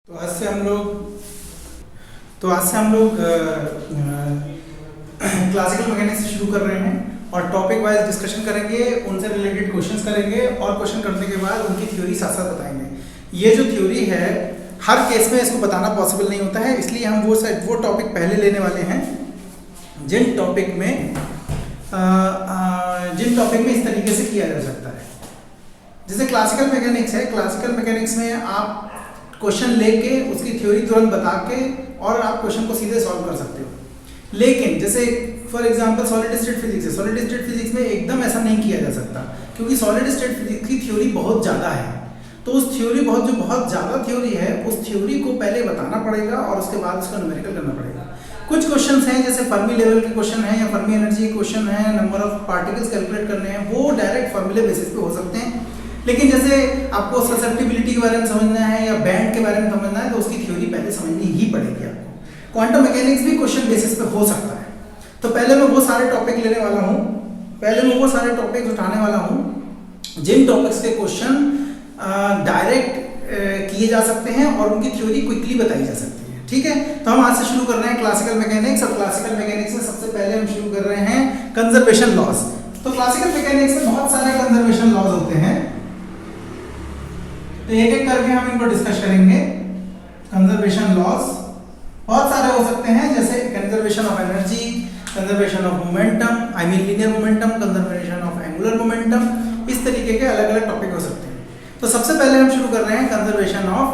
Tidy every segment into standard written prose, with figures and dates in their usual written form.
तो आज से हम लोग क्लासिकल मैकेनिक्स से शुरू कर रहे हैं और टॉपिक वाइज डिस्कशन करेंगे, उनसे रिलेटेड क्वेश्चंस करेंगे और क्वेश्चन करने के बाद उनकी थ्योरी साथ साथ बताएंगे। ये जो थ्योरी है हर केस में इसको बताना पॉसिबल नहीं होता है, इसलिए हम वो टॉपिक पहले लेने वाले हैं जिन टॉपिक में इस तरीके से किया जा सकता है। जैसे क्लासिकल मैकेनिक्स है, क्लासिकल मैकेनिक्स में आप क्वेश्चन लेके उसकी थ्योरी तुरंत बता के और आप क्वेश्चन को सीधे सॉल्व कर सकते हो। लेकिन जैसे for example solid state physics है, सॉलिड स्टेट फिजिक्स में एकदम ऐसा नहीं किया जा सकता क्योंकि सॉलिड स्टेट फिजिक्स की थ्योरी बहुत ज़्यादा है। तो उस थ्योरी बहुत ज़्यादा थ्योरी है, उस थ्योरी को पहले बताना पड़ेगा और उसके बाद उसका न्यूमेरिकल करना पड़ेगा। कुछ क्वेश्चंस हैं जैसे फर्मी लेवल के क्वेश्चन हैं या फर्मी एनर्जी के क्वेश्चन हैं, नंबर ऑफ पार्टिकल्स कैलकुलेट करने हैं, वो डायरेक्ट फॉर्मूले बेसिस पे हो सकते हैं। लेकिन जैसे आपको ससेप्टिबिलिटी के बारे में समझना है या बैंड के बारे में समझना है तो उसकी थ्योरी पहले समझनी ही पड़ेगी आपको। क्वांटम मैकेनिक्स भी क्वेश्चन बेसिस पे हो सकता है। तो पहले मैं वो सारे टॉपिक लेने वाला हूँ, पहले मैं वो सारे टॉपिक उठाने वाला हूँ जिन टॉपिक्स के क्वेश्चन डायरेक्ट किए जा सकते हैं और उनकी थ्योरी क्विकली बताई जा सकती है। ठीक है, तो हम आज से शुरू कर रहे हैं क्लासिकल मैकेनिक्स। और क्लासिकल मैकेनिक्स में सबसे पहले हम शुरू कर रहे हैं कंजर्वेशन लॉज। तो क्लासिकल मैकेनिक्स में बहुत सारे कंजर्वेशन लॉज होते हैं, तो एक एक करके हम इनको डिस्कस करेंगे। कंजर्वेशन लॉज बहुत सारे हो सकते हैं, जैसे conservation of energy, conservation of momentum, I mean linear momentum, conservation of angular momentum, इस तरीके के अलग अलग टॉपिक हो सकते हैं। तो सबसे पहले हम शुरू कर रहे हैं कंजर्वेशन ऑफ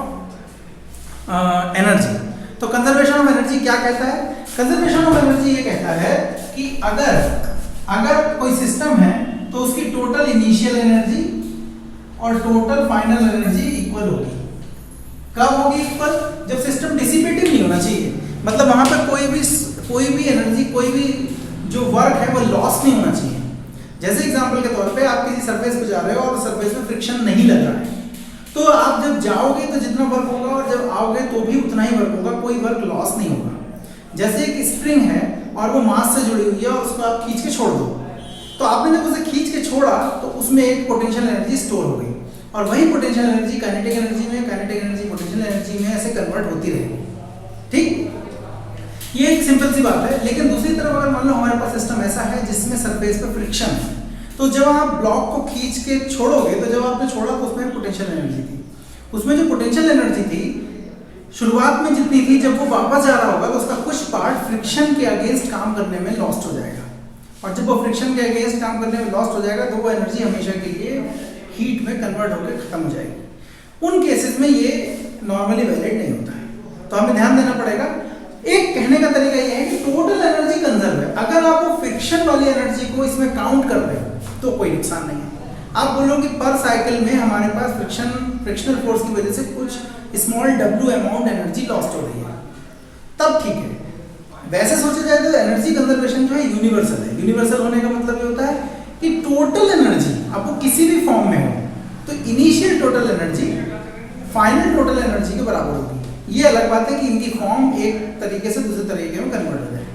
एनर्जी। तो कंजर्वेशन ऑफ एनर्जी क्या कहता है? कंजर्वेशन ऑफ एनर्जी ये कहता है कि अगर कोई सिस्टम है तो उसकी टोटल इनिशियल एनर्जी और टोटल फाइनल एनर्जी इक्वल होगी। कब होगी इक्वल? जब सिस्टम डिसिपेटिव नहीं होना चाहिए, मतलब वहां पर कोई भी एनर्जी, कोई भी जो वर्क है वो लॉस नहीं होना चाहिए। जैसे एग्जांपल के तौर पे आप किसी सरफेस पे जा रहे हो और सरफेस में फ्रिक्शन नहीं लग रहा है, तो आप जब जाओगे तो जितना वर्क होगा और जब आओगे तो भी उतना ही वर्क होगा, कोई वर्क लॉस नहीं होगा। जैसे एक स्प्रिंग है और वो मास से जुड़ी हुई है और उसको आप खींच के छोड़ दो, तो आपने जब उसे खींच के छोड़ा तो उसमें एक पोटेंशियल एनर्जी स्टोर हो गई और वही पोटेंशियल एनर्जी काइनेटिक एनर्जी में, काइनेटिक एनर्जी पोटेंशियल एनर्जी में ऐसे कन्वर्ट होती रहेगी। ठीक, ये एक सिंपल सी बात है। लेकिन दूसरी तरफ अगर मान लो हमारे पास सिस्टम ऐसा है जिसमें सरफेस पे फ्रिक्शन है, तो जब आप ब्लॉक को खींच के छोड़ोगे तो जब आपने छोड़ा तो उसमें पोटेंशियल एनर्जी थी, उसमें जो पोटेंशियल एनर्जी थी शुरुआत में जितनी थी, जब वो वापस जा रहा होगा तो उसका कुछ पार्ट फ्रिक्शन के अगेंस्ट काम करने में लॉस्ट हो जाएगा। और जब वो फ्रिक्शन के अगेंस्ट काम करने में लॉस्ट हो जाएगा तो वो एनर्जी हमेशा के लिए हीट में कन्वर्ट होकर खत्म हो जाएगी। उन केसेस में ये नॉर्मली वैलिड नहीं होता है, तो हमें ध्यान देना पड़ेगा। एक कहने का तरीका ये है कि टोटल एनर्जी कंजर्व है। अगर आप वो फ्रिक्शन वाली एनर्जी को इसमें काउंट कर रहे हो तो कोई नुकसान नहीं है। आप बोलो कि पर साइकिल में हमारे पास फ्रिक्शनल फोर्स की वजह से कुछ small w amount energy lost हो रही है, तब ठीक है। वैसे सोचा जाए तो एनर्जी कंजर्वेशन जो है यूनिवर्सल है। यूनिवर्सल होने का मतलब ये होता है कि टोटल एनर्जी, अब वो किसी भी फॉर्म में हो, तो initial total energy final total energy के बराबर होगी। ये अलग बात है कि इनकी फॉर्म एक तरीके से दूसरे तरीके में कन्वर्ट हो जाए।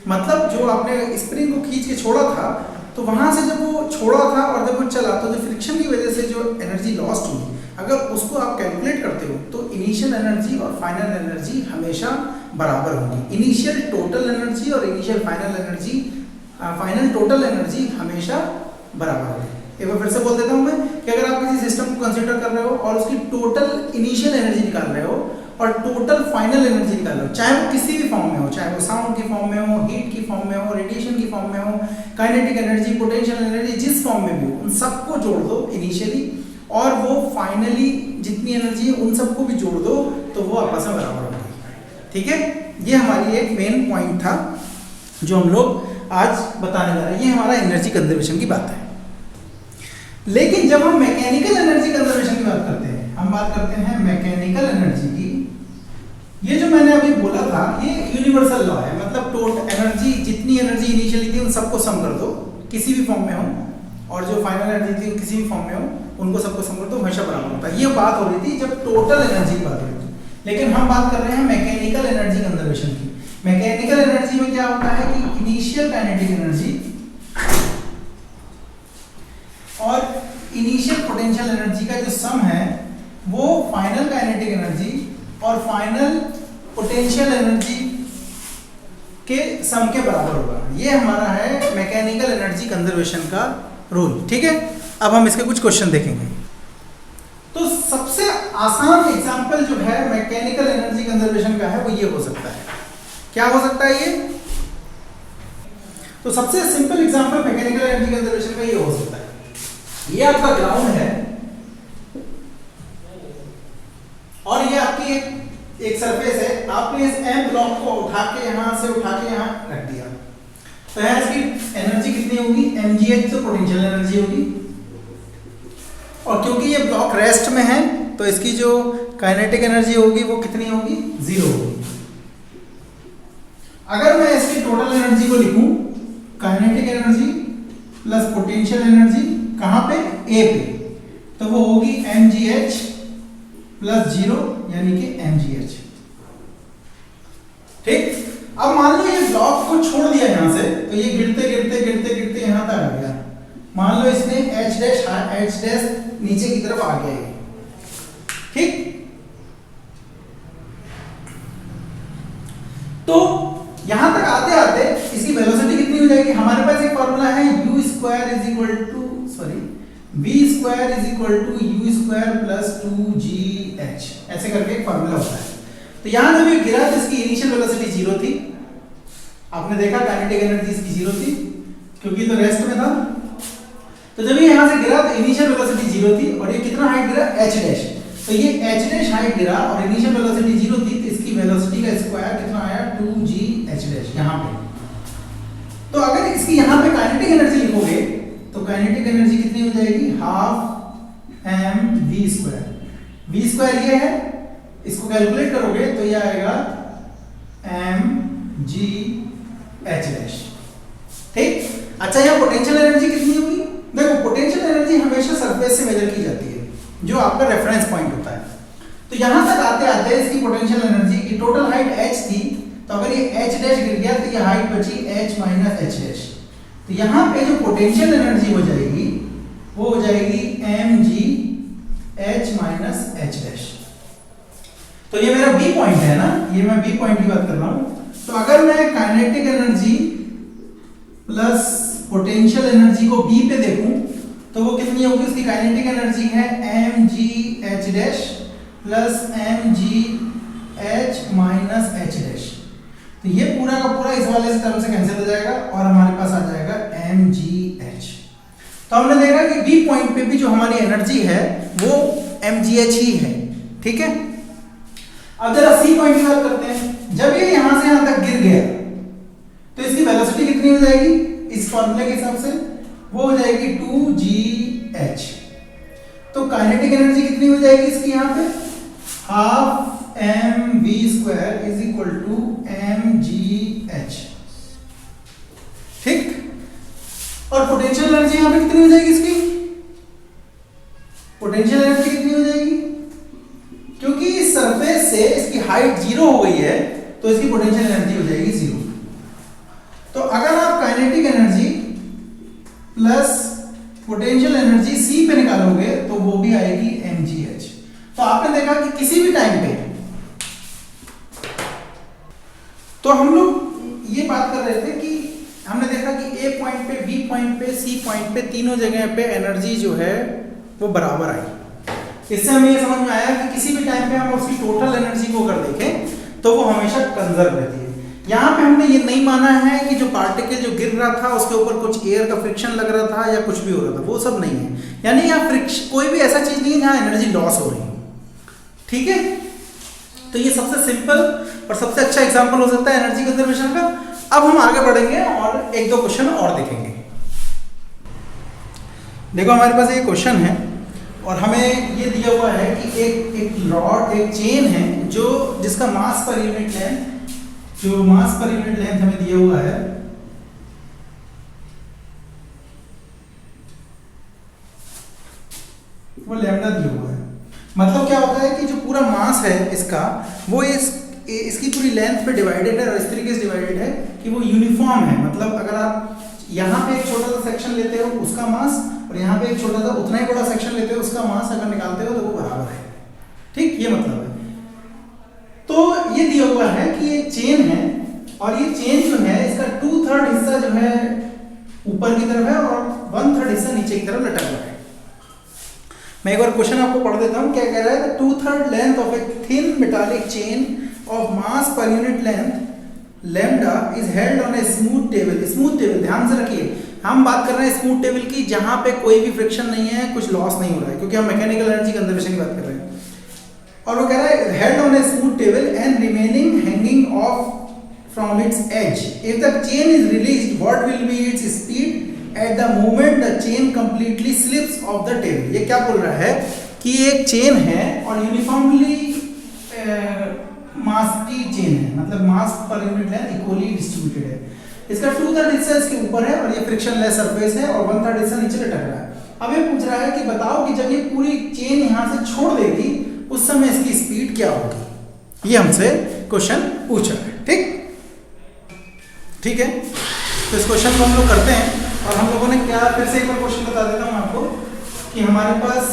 मतलब जो आपने स्प्रिंग को खींच के छोड़ा था, तो वहां से जब वो छोड़ा था और जब वो चला तो जो फ्रिक्शन की वजह से जो एनर्जी लॉस्ट हुई, अगर उसको आप कैलकुलेट करते हो तो इनिशियल एनर्जी और फाइनल एनर्जी हमेशा बराबर होगी। इनिशियल टोटल एनर्जी और initial final energy, final total energy हमेशा बराबर होगी। एक बार फिर से बोल देता हूँ मैं कि अगर आप किसी सिस्टम को कंसीडर कर रहे हो और उसकी टोटल इनिशियल एनर्जी निकाल रहे हो और टोटल फाइनल एनर्जी निकाल रहे हो, चाहे वो किसी भी फॉर्म में हो, चाहे वो साउंड की फॉर्म में हो, हीट की फॉर्म में हो, रेडिएशन की फॉर्म में हो, काइनेटिक एनर्जी, पोटेंशियल एनर्जी, जिस फॉर्म में भी हो, उन सबको जोड़ दो इनिशियली और वो फाइनली जितनी एनर्जी है उन सबको भी जोड़ दो तो वो आपस में बराबर होगी। ठीक है, ये हमारी एक मेन पॉइंट था जो हम लोग आज बताने जा रहे हैं। ये हमारा एनर्जी कंजर्वेशन की बात है। लेकिन जब हम मैकेनिकल एनर्जी कंजर्वेशन की बात करते हैं, हम बात करते हैं मैकेनिकल एनर्जी की, ये जो मैंने अभी बोला था ये यूनिवर्सल लॉ है। मतलब टोटल एनर्जी, जितनी एनर्जी इनिशियली थी उन सबको सम कर दो किसी भी फॉर्म में हो, और जो फाइनल एनर्जी थी किसी भी फॉर्म में हो, उनको सबको सम कर दो, हमेशा बराबर होता है। ये बात हो रही थी जब टोटल एनर्जी की बात हो रही थी। लेकिन हम बात कर रहे हैं मैकेनिकल एनर्जी कंजर्वेशन की। मैकेनिकल एनर्जी में क्या होता है कि इनिशियल काइनेटिक एनर्जी और इनिशियल पोटेंशियल एनर्जी का जो सम है वो फाइनल काइनेटिक एनर्जी और फाइनल पोटेंशियल एनर्जी के सम के बराबर होगा। ये हमारा है मैकेनिकल एनर्जी कंजर्वेशन का रूल। ठीक है, अब हम इसके कुछ क्वेश्चन देखेंगे। तो सबसे आसान एग्जांपल जो है मैकेनिकल एनर्जी कंजर्वेशन का है वो ये हो सकता है। क्या हो सकता है ये? तो सबसे simple example mechanical energy conservation का ये हो सकता है। ये आपका ग्राउंड है और ये आपकी एक सरफेस है। आपने इस एम ब्लॉक को उठा के यहां से उठा के यहां रख दिया, तो यहां इसकी एनर्जी कितनी होगी? mgh, तो पोटेंशियल एनर्जी होगी। और क्योंकि ये ब्लॉक रेस्ट में है तो इसकी जो काइनेटिक एनर्जी होगी वो कितनी होगी? 0 होगी। अगर मैं इसकी टोटल एनर्जी को लिखूं, kinetic energy plus potential energy कहां पे? ए पे, तो वो होगी mgh प्लस 0 यानी कि mgh। ठीक, अब मान लो ये ब्लॉक को छोड़ दिया यहां से, तो ये गिरते गिरते गिरते गिरते यहां तक आ गया। मान लो इसने h डैश नीचे की तरफ आ गया है। ठीक, तो यहां तक आते आते इसकी वेलोसिटी कितनी हो जाएगी? हमारे पास एक फॉर्मूला है u square is equal to v square is equal to u square plus 2gh, ऐसे करके एक फॉर्मूला होता है। तो यहां जब ये गिरा तो इसकी इनिशियल वेलोसिटी 0 थी। आपने देखा काइनेटिक एनर्जी इसकी 0 थी क्योंकि तो रेस्ट में था। तो जब ये यहां से गिरा तो इनिशियल वेलोसिटी 0 थी और ये कितना हाइट गिरा? h dash. तो ये h डैश हाइट गिरा और इनिशियल वेलोसिटी 0 थी, तो इसकी वेलोसिटी का स्क्वायर कितना आया? 2gh डैश यहां पे। तो अगर इसकी यहां पे काइनेटिक एनर्जी लिखोगे तो काइनेटिक एनर्जी कितनी हो जाएगी? Half mv square. v square ये है, इसको कैलकुलेट करोगे तो ये आएगा mgh डैश। ठीक, अच्छा यहाँ पोटेंशियल एनर्जी कितनी होगी? देखो पोटेंशियल एनर्जी हमेशा सरफेस से मेजर की जाती है, जो आपका रेफरेंस पॉइंट होता है। तो यहां तक आते आते इसकी पोटेंशियल एनर्जी की टोटल हाइट h थी, तो अगर ये h डैश गिर गया तो ये हाइट बची h माइनस h डैश। तो यहां पे जो पोटेंशियल एनर्जी हो जाएगी वो हो जाएगी mgh माइनस h डैश। तो ये मेरा बी पॉइंट है ना, ये मैं बी पॉइंट की बात कर रहा हूं। तो अगर मैं kinetic energy plus potential energy को बी पे देखूं तो वो कितनी होगी? उसकी काइनेटिक एनर्जी है mgh dash plus mgh minus h dash. तो ये पूरा का पूरा इस वाले टर्म से कैंसिल हो जाएगा और हमारे पास आ जाएगा mgh। तो हमने देखा कि बी पॉइंट पे भी जो हमारी एनर्जी है वो mgh ही है। ठीक है, अब जरा सी पॉइंट की बात करते हैं। जब ये यहां से यहां तक गिर गया तो इसकी वेलोसिटी कितनी हो जाएगी? इस फॉर्मूले के हिसाब से वो हो जाएगी 2gh। तो काइनेटिक एनर्जी कितनी हो जाएगी इसकी यहां पे? Half mv square is equal to mgh। ठीक, और पोटेंशियल एनर्जी यहां पे कितनी हो जाएगी इसकी? पोटेंशियल एनर्जी कितनी हो जाएगी? क्योंकि इस सरफेस से इसकी हाइट 0 हो गई है तो इसकी पोटेंशियल एनर्जी हो जाएगी 0। तो अगर आप kinetic energy plus potential energy C पे निकालोगे तो वो भी आएगी mgh। तो आपने देखा कि किसी भी टाइम पे, तो हम लोग ये बात कर रहे थे कि हमने देखा कि ए पॉइंट पे, बी पॉइंट पे, सी पॉइंट पे, तीनों जगह पे एनर्जी जो है वो बराबर आई। इससे हमें ये समझ में आया कि किसी भी टाइम पे हम उसकी टोटल एनर्जी को अगर देखें तो वो हमेशा कंजर्व रहती है। यहाँ पे हमने ये नहीं माना है कि जो पार्टिकल जो गिर रहा था उसके ऊपर कुछ एयर का फ्रिक्शन लग रहा था या कुछ भी हो रहा था, वो सब नहीं है। यानी यहाँ फ्रिक्शन कोई भी ऐसा चीज नहीं है जहाँ एनर्जी लॉस हो रही है। ठीक है, तो ये सबसे सिंपल और सबसे अच्छा एग्जांपल हो सकता है एनर्जी कंजर्वेशन का। अब हम आगे बढ़ेंगे और एक दो क्वेश्चन और देखेंगे। देखो हमारे पास एक क्वेश्चन है और हमें ये दिया हुआ है कि एक रॉड, एक चेन है जो जिसका मास पर यूनिट लेंथ, जो मास पर यूनिट लेंथ हमें दिया हुआ है वो लैम्डा दिया हुआ है। मतलब क्या होता है कि जो पूरा मास है इसका वो इसकी पूरी लेंथ पे डिवाइडेड है और इस तरीके से डिवाइडेड है कि वो यूनिफॉर्म है। मतलब अगर आप यहाँ पे एक छोटा सा सेक्शन लेते हो उसका मास और यहाँ पे एक छोटा सा उतना ही बड़ा सेक्शन लेते हो उसका मास अगर निकालते हो तो वो बराबर है। ठीक, ये मतलब है। ये दिया हुआ है कि ये चेन है और ये चेन जो है इसका 2/3 हिस्सा जो है ऊपर की तरफ है और 1/3 हिस्सा नीचे की तरफ लटक रहा है। मैं एक बार क्वेश्चन आपको पढ़ देता हूँ। क्या कह रहा है? 2/3 length of a thin metallic chain of mass per unit length lambda is held on a smooth table. Smooth table, ध्यान से रखिए, हम बात कर रहे हैं स्मूथ टेबल की जहां पे कोई भी फ्रिक्शन नहीं है, कुछ लॉस नहीं हो रहा है, क्योंकि हम मैकेनिकल एनर्जी कंजर्वेशन की बात कर रहे हैं। और वो कह रहा है held on a smooth table and remaining hanging off from its edge. If the chain is released what will be its speed at the moment the chain completely slips off the table. ये क्या बोल रहा है कि एक chain है और uniformly मास की चेन है, मतलब मास per unit length equally distributed है। इसका 2/3 हिस्सा इसके ऊपर है और ये फ्रिक्शन लेस सरफेस है और 1/3 हिस्सा नीचे लटक रहा है। अब ये पूछ रहा है कि बताओ कि जब ये पूरी चेन यहां से छोड़ देगी उस समय इसकी स्पीड क्या होगी। ये हमसे क्वेश्चन पूछ रहा है। ठीक है, तो इस क्वेश्चन को हम लोग करते हैं और हम लोगों ने क्या, फिर से एक बार क्वेश्चन बता देता हूं आपको कि हमारे पास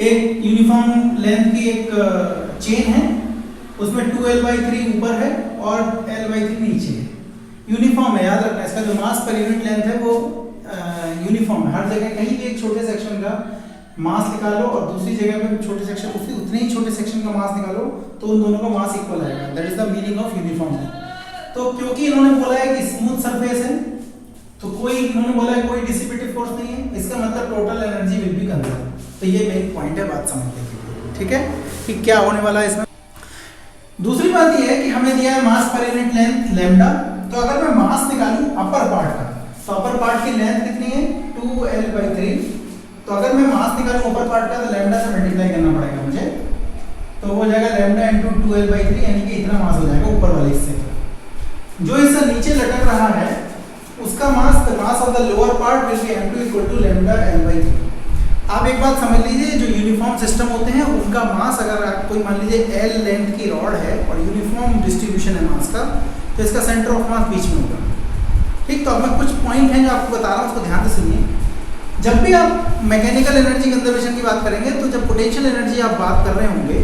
एक यूनिफॉर्म लेंथ की एक चेन है, उसमें 2L/3 ऊपर है और L/3 नीचे है। यूनिफॉर्म है, याद रखना, इसका जो मास पर यूनिट लेंथ है वो यूनिफॉर्म है। हर जगह कहीं भी एक छोटे सेक्शन का मास निकालो और दूसरी जगह पे छोटे सेक्शन, उसके उतने ही छोटे सेक्शन का मास निकालो तो उन दोनों का मास इक्वल आएगा। That is the meaning of uniform. तो क्योंकि इन्होंने बोला है कि स्मूथ सरफेस है तो इन्होंने बोला है कोई डिसिपेटिव फोर्स नहीं है, इसका मतलब total energy will be conserve. तो ये मेन पॉइंट है बात समझने के लिए। ठीक है कि क्या होने वाला है इसमें। दूसरी बात ये है कि हमें दिया है मास पर यूनिट लेंथ लैम्डा। तो अगर मैं मास निकालूं अपर पार्ट का तो अपर पार्ट की लेंथ कितनी है? 2L/3। तो अगर मैं मास निकालूं अपर पार्ट का तो लैम्डा से मल्टीप्लाई करना पड़ेगा मुझे, तो वो हो जाएगा लैम्डा × 2L/3, यानी कि इतना मास हो जाएगा ऊपर वाले हिस्से का। जो हिस्सा नीचे लटक रहा है उसका mass, the mass of the lower part will be m2 = λL/3। आप एक बात समझ लीजिए, जो यूनिफॉर्म सिस्टम होते हैं उनका मास, अगर आप कोई मान लीजिए L लेंथ की रॉड है और यूनिफॉर्म डिस्ट्रीब्यूशन है मास का, तो इसका सेंटर ऑफ मास बीच में होगा। ठीक, तो अब मैं कुछ पॉइंट हैं जो आपको बता रहा हूँ, उसको ध्यान से सुनिए। जब भी आप मैकेनिकल एनर्जी कंजर्वेशन की बात करेंगे तो जब पोटेंशियल एनर्जी आप बात कर रहे होंगे,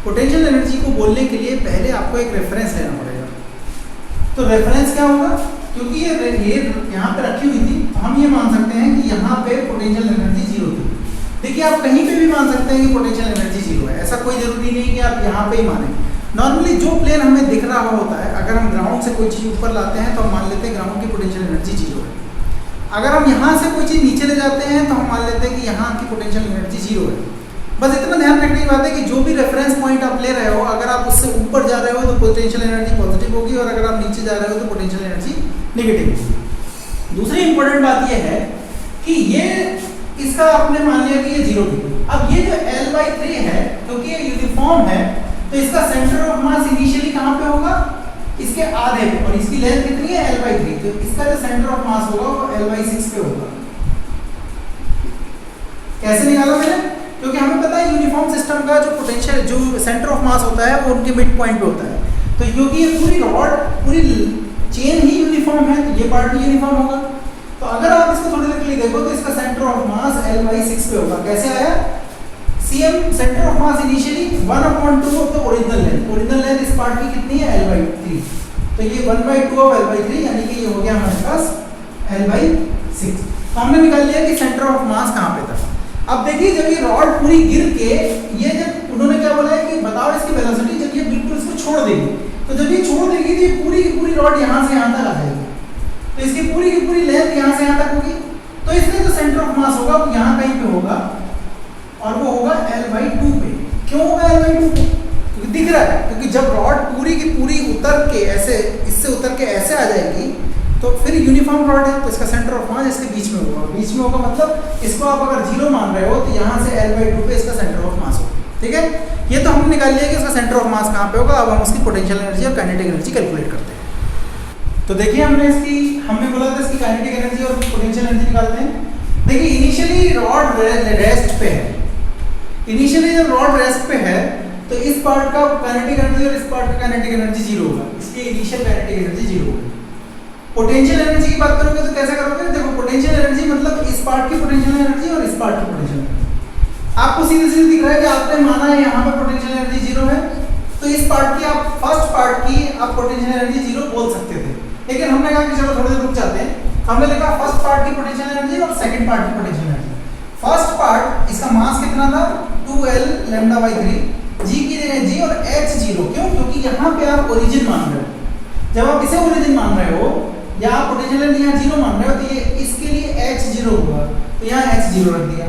पोटेंशियल एनर्जी को बोलने के लिए पहले आपको एक रेफरेंस लेना पड़ेगा। तो रेफरेंस क्या होगा? क्योंकि ये यहाँ पे रखी हुई थी तो हम ये मान सकते हैं कि यहाँ पे पोटेंशियल एनर्जी 0 थी। देखिए, आप कहीं पे भी मान सकते हैं कि पोटेंशियल एनर्जी 0 है, ऐसा कोई जरूरी नहीं कि आप यहाँ पे ही माने। नॉर्मली जो प्लेन हमें दिख रहा होता है, अगर हम ग्राउंड से कोई चीज़ ऊपर लाते हैं तो हम मान लेते हैं ग्राउंड की पोटेंशियल एनर्जी 0 है। अगर हम यहाँ से कोई चीज़ नीचे ले जाते हैं तो हम मान लेते हैं कि यहाँ की पोटेंशियल एनर्जी 0 है। बस इतना ध्यान रखने की बात है कि जो भी रेफरेंस पॉइंट आप ले रहे हो, अगर आप उससे ऊपर जा रहे हो तो पोटेंशियल एनर्जी पॉजिटिव होगी और अगर आप नीचे जा रहे हो तो पोटेंशियल एनर्जी नेगेटिव होगी। दूसरी इंपॉर्टेंट बात यह है कि ये इसका आपने मान लिया कि ये 0 थी। अब ये जो L/3 है, क्योंकि ये यूनिफॉर्म है तो इसका सेंटर ऑफ मास इनिशियली कहाँ पे होगा? इसके आधे पे, और इसकी लेंथ कितनी है? L/3। तो इसका जो सेंटर ऑफ मास होगा वो L/6 पे होगा। कैसे निकाला मैंने? क्योंकि हमें पता है यूनिफॉर्म सिस्टम का जो पोटेंशियल, जो सेंटर ऑफ मास होता है वो उनके मिड पॉइंट पे होता है। तो क्योंकि ये पूरी रॉड, पूरी चेन ही यूनिफॉर्म है तो ये पार्ट भी यूनिफॉर्म होगा। तो अगर आप इसको थोड़ी देर के लिए देखो तो इसका सेंटर ऑफ मास L/6 पे होगा। कैसे आया? CM centre of mass initially 1/2 of the original length. Original length इस पार्ट की कितनी है? L/3। तो ये 1/2 ऑफ L/3, यानी कि ये हो गया हमारे पास L/6। तो हमने निकाल लिया कि सेंटर ऑफ मास कहाँ पे था। अब देखिए, जब ये रॉड पूरी गिर के, ये जब उन्होंने क्या बोला है कि बताओ इसकी वेलोसिटी, जब ये बिल्कुल इसको छोड़ देगी, तो जब ये छोड़ देगी तो ये पूरी की पूरी रॉड यहाँ से यहाँ तक आ जाएगी। तो इसकी पूरी की पूरी लेंथ यहाँ से यहाँ तक होगी। तो इसमें जो सेंटर ऑफ मास होगा वो यहाँ कहीं पे होगा और वो होगा L/2 पे। क्यों होगा L/2 पे? क्योंकि दिख रहा है, क्योंकि जब रॉड पूरी की पूरी उतर के ऐसे, इससे उतर के ऐसे आ जाएगी तो फिर यूनिफॉर्म रॉड है तो इसका सेंटर ऑफ मास इसके बीच में होगा। बीच में होगा मतलब इसको आप अगर 0 मान रहे हो तो यहाँ से L/2 पे इसका सेंटर ऑफ मास होगा। ठीक है, ये तो हमने निकाल लिया कि इसका सेंटर ऑफ मास कहाँ पे होगा। अब हम उसकी पोटेंशियल एनर्जी और काइनेटिक एनर्जी कैलकुलेट करते हैं। तो देखिए, हमने बोला था इसकी काइनेटिक एनर्जी और पोटेंशियल एनर्जी निकालते हैं। देखिए, इनिशियली रॉड रेस्ट पे है। इनिशियली जब रॉड रेस्ट पे है तो इस पार्ट का काइनेटिक एनर्जी और इस पार्ट का काइनेटिक एनर्जी 0 होगा। इसकी इनिशियल काइनेटिक एनर्जी 0 होगी। पोटेंशियल एनर्जी की बात करोगे तो कैसे करोगे? देखो, पोटेंशियल एनर्जी मतलब इस पार्ट की पोटेंशियल एनर्जी और इस पार्ट की पोटेंशियल एनर्जी। आपको सीधे सीधे दिख रहा है कि आपने माना है यहाँ पे पोटेंशियल एनर्जी 0 है पोटेंशियल एनर्जी जीरो बोल सकते थे, लेकिन हमने कहा कि चलो थोड़ी देर रुक जाते हैं। हमने लिखा फर्स्ट पार्ट की पोटेंशियल एनर्जी और सेकंड पार्ट की पोटेंशियल एनर्जी। फर्स्ट पार्ट इसका मास कितना था 2L λ/3, g की जगह g और h 0। क्यों? क्योंकि यहाँ पे आप ओरिजिन मान रहे हो। जब आप इसे ओरिजिन मान रहे हो या आप पोटेंशियल एनर्जी यहाँ 0 मान रहे हो तो ये इसके लिए h 0 होगा, तो यहाँ h 0 रख दिया।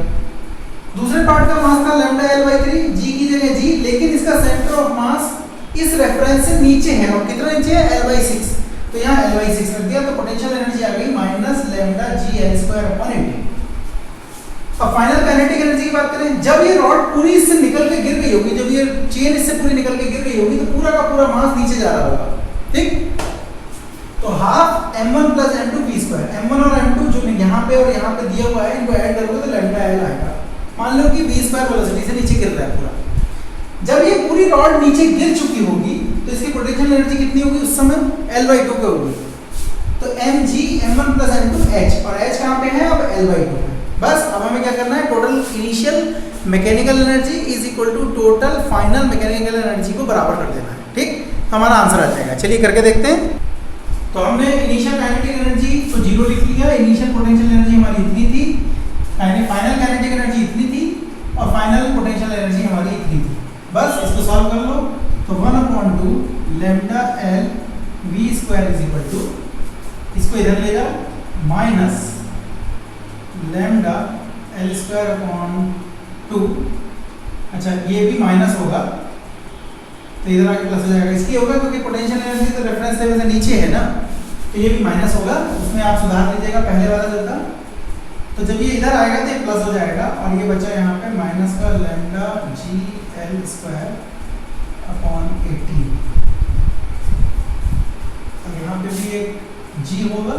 दूसरे पार्ट का मास था λL/3, g की जगह g, लेकिन इसका सेंटर ऑफ मास इस रेफरेंस से नीचे है, और कितना नीचे है L/6, तो यहाँ L/6 रख दिया। तो पोटेंशियल एनर्जी आ गई माइनस लैम्डा GL²/18। अब फाइनल काइनेटिक एनर्जी की बात करें, जब ये रॉड पूरी इससे निकल के गिर गई होगी, जब ये चेन इससे पूरी निकल के गिर गई होगी, तो पूरा का पूरा मास नीचे जा रहा होगा, ठीक। तो half m1 plus m2 v², m1 और m2 जो यहाँ पे और यहाँ पे दिया हुआ है, इनको ऐड करोगे तो लैम्डा L आएगा। मान लो कि v² वेलोसिटी से नीचे गिर रहा है पूरा। जब ये पूरी रॉड नीचे गिर चुकी होगी तो इसकी पोटेंशियल एनर्जी कितनी होगी उस समय? L/2 पे होगी। तो mg m1 plus m2 h, और h कहाँ पे है? अब L/2 पे। बस अब हमें क्या करना है, total initial mechanical energy is equal to total final mechanical energy को बराबर कर देना है, ठीक। हमारा आंसर आ जाएगा। चलिए करके देखते हैं। तो हमने इनिशियल काइनेटिक एनर्जी तो 0 लिख लिया, इनिशियल पोटेंशियल एनर्जी हमारी इतनी थी, फाइनल काइनेटिक एनर्जी इतनी थी, और फाइनल पोटेंशियल एनर्जी हमारी इतनी थी। बस इसको सॉल्व कर लो। तो 1/2 lambda L v² is equal to, इसको इधर ले जाओ, माइनस लैम्डा L²/2। अच्छा ये भी माइनस होगा, तो इधर आके प्लस हो जाएगा। इसलिए होगा क्योंकि पोटेंशियल एनर्जी तो रेफरेंस लेवल से नीचे है ना, तो ये भी माइनस होगा। उसमें आप सुधार लीजिएगा पहले वाला जो था। तो जब ये इधर आएगा तो ये प्लस हो जाएगा, और ये बचा यहाँ पे माइनस का लैम्डा GL²/18। और यहाँ पे भी एक g होगा,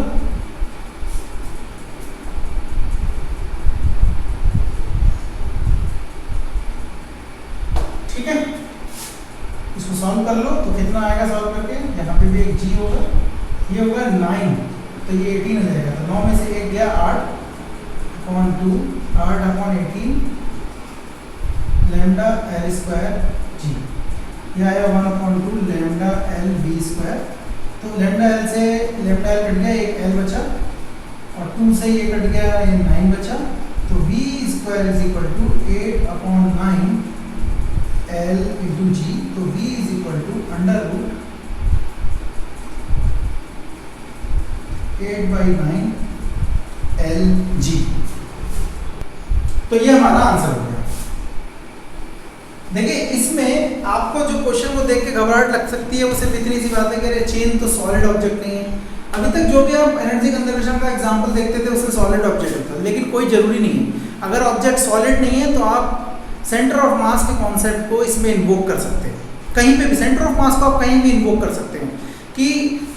ठीक है। इसको सॉल्व कर लो तो कितना आएगा सॉल्व करके, यहाँ पे भी एक g होगा, ये होगा 9, तो ये 18 हो जाएगा। तो 9 में से 1 गया 8/2, 8/18 लैम्डा L²g, यह आया 1/2 लैम्डा L v²। तो लैम्डा L से लैम्डा L कट गया, एक L बचा, और 2 से ये कट गया, ये 9 बचा। तो v² is equal to 8/9 L into G. तो v is equal to √8/9 LG। तो ये हमारा आंसर हो गया। देखिए इसमें आपको जो क्वेश्चन को देख के घबराहट लग सकती है, वो सिर्फ इतनी सी बात है कि अरे चेन तो सॉलिड ऑब्जेक्ट नहीं है। अभी तक जो भी आप एनर्जी कंजर्वेशन का एग्जांपल देखते थे उसमें सॉलिड ऑब्जेक्ट होता है, लेकिन कोई जरूरी नहीं है। अगर ऑब्जेक्ट सॉलिड नहीं है तो आप सेंटर ऑफ मास के कॉन्सेप्ट को इसमें इन्वोक कर सकते हैं। कहीं पे भी सेंटर ऑफ मास को आप कहीं भी इन्वोक कर सकते हैं कि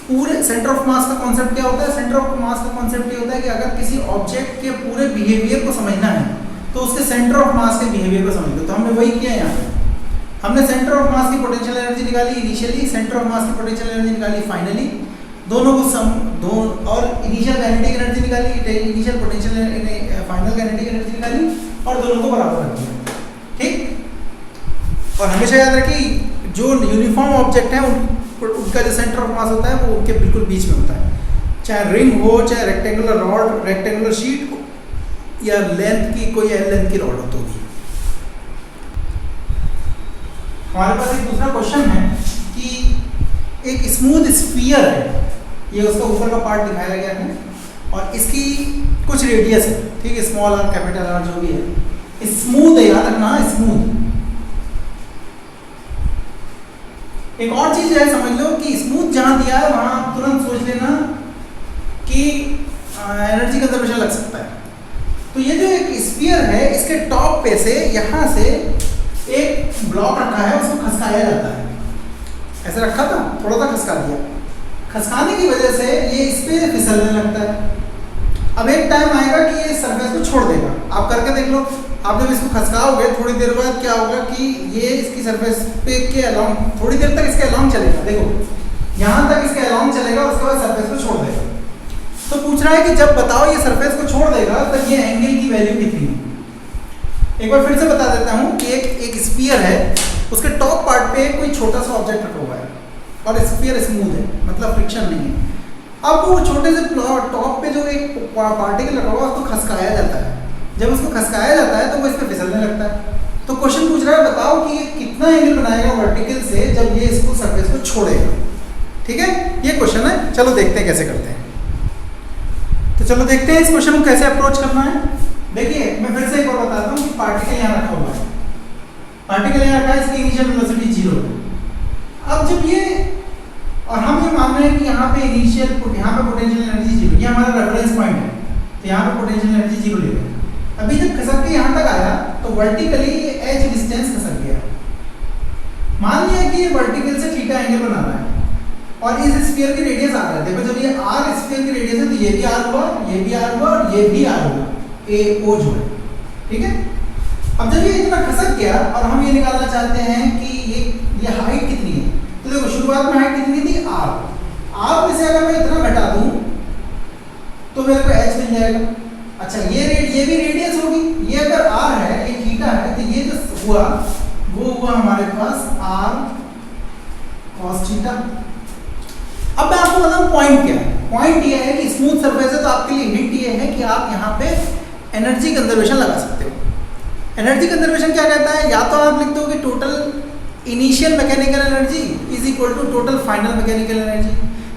पूरे सेंटर ऑफ मास का कॉन्सेप्ट क्या होता है। सेंटर ऑफ मास का कॉन्सेप्ट ये होता है कि अगर किसी ऑब्जेक्ट के पूरे बिहेवियर को समझना है तो उसके सेंटर ऑफ मास के बिहेवियर को समझ लो। तो हमने वही किया यहाँ पे, हमने सेंटर ऑफ मास की पोटेंशियल एनर्जी निकाली इनिशियली, सेंटर ऑफ मास की पोटेंशियल एनर्जी निकाली फाइनली, दोनों को और इनिशियल काइनेटिक एनर्जी निकाली, initial potential final kinetic energy निकाली, और दोनों को बराबर रख दिया, ठीक। और हमेशा याद रखिए जो यूनिफॉर्म ऑब्जेक्ट है उनका जो सेंटर ऑफ मास होता है वो उनके बिल्कुल बीच में होता है, चाहे रिंग हो, चाहे रेक्टेंगुलर रॉड, रेक्टेंगुलर शीट हो, या लेंथ की कोई एल लेंथ की रॉड हो तो भी। हमारे पास एक दूसरा क्वेश्चन है कि एक स्मूथ स्फीयर है, ये उसका ऊपर का पार्ट दिखाया गया है और इसकी कुछ रेडियस है, ठीक है, स्मॉल आर कैपिटल आर जो भी है, स्मूथ है, याद रखना स्मूथ। एक और चीज है समझ लो कि स्मूथ जहां दिया है वहां तुरंत सोच लेना कि एनर्जी कंजर्वेशन लग सकता है। तो ये जो एक स्फीयर है इसके टॉप पे से यहाँ से एक ब्लॉक रखा है, उसको खसकाया जाता है, ऐसे रखा था, थोड़ा सा खसका दिया, खसकाने की वजह से ये इस पे फिसलने लगता है। अब एक टाइम आएगा कि ये सरफेस को छोड़ देगा, आप करके देख लो। आप जब इसको खसकाओगे थोड़ी देर बाद क्या होगा कि ये इसकी सरफेस पे के अलोंग थोड़ी देर तक इसके अलोंग चलेगा, देखो यहाँ तक इसके अलोंग चलेगा, उसके बाद सरफेस को छोड़ देगा। तो पूछ रहा है कि जब बताओ ये सरफेस को छोड़ देगा तो ये एंगल की वैल्यू कितनी है। एक बार फिर से बता देता हूँ कि एक स्फीयर है, उसके टॉप पार्ट पे कोई छोटा सा ऑब्जेक्ट रखा हुआ है, और स्फीयर स्मूथ है, मतलब फ्रिक्शन नहीं है। अब वो छोटे से टॉप पे जो एक पार्टिकल लगा हुआ उसको खसकाया जाता है, जब उसको खसकाया जाता है तो वो इस पर फिसलने लगता है। तो क्वेश्चन पूछ रहा है बताओ कि ये कितना एंगल बनाएगा वर्टिकल से जब ये इसको सरफेस को छोड़ेगा। ठीक है, ये क्वेश्चन है, चलो देखते हैं कैसे करते हैं। तो चलो देखते हैं इस क्वेश्चन को कैसे अप्रोच करना है। देखिए मैं फिर से एक बार बताता हूँ कि पार्टिकल यहाँ रखा हुआ है, पार्टिकल यहाँ रखा है, इसकी इनिशियल वेलोसिटी 0 है। अब जब ये, और हम ये मान रहे हैं कि यहाँ पे इनिशियल, यहाँ पे पोटेंशियल एनर्जी 0, ये हमारा रेफरेंस पॉइंट है, तो यहाँ पे पोटेंशियल एनर्जी 0 ले गए। अभी जब खसक के यहाँ तक आया तो वर्टिकली ये h डिस्टेंस खसक गया। मान लिया कि ये वर्टिकल से थीटा एंगल बना रहा है और इस स्फीयर की रेडियस r है। देखो जब ये r स्फीयर की रेडियस है तो ये भी r हुआ, ये भी r हुआ और ये भी r हुआ, AO जो है। ठीक है, अब जब ये इतना खसक गया और हम ये निकालना चाहते हैं कि ये हाइट कितनी है, तो देखो शुरुआत में हाइट कितनी थी r में से अगर मैं इतना घटा दूं तो मेरे को h मिल जाएगा। अच्छा ये भी रेडियस होगी, ये अगर r है, ये थीटा है, तो ये जो हुआ वो हुआ हमारे पास r cos थीटा। अब मैं आपको बताऊं पॉइंट क्या है। पॉइंट ये है कि स्मूथ सरफेस है तो आपके लिए हिंट ये है कि आप यहाँ पे एनर्जी कंजर्वेशन लगा सकते हो। एनर्जी कंजर्वेशन क्या कहता है, या तो आप लिख दो कि total initial mechanical energy is equal to total final mechanical energy.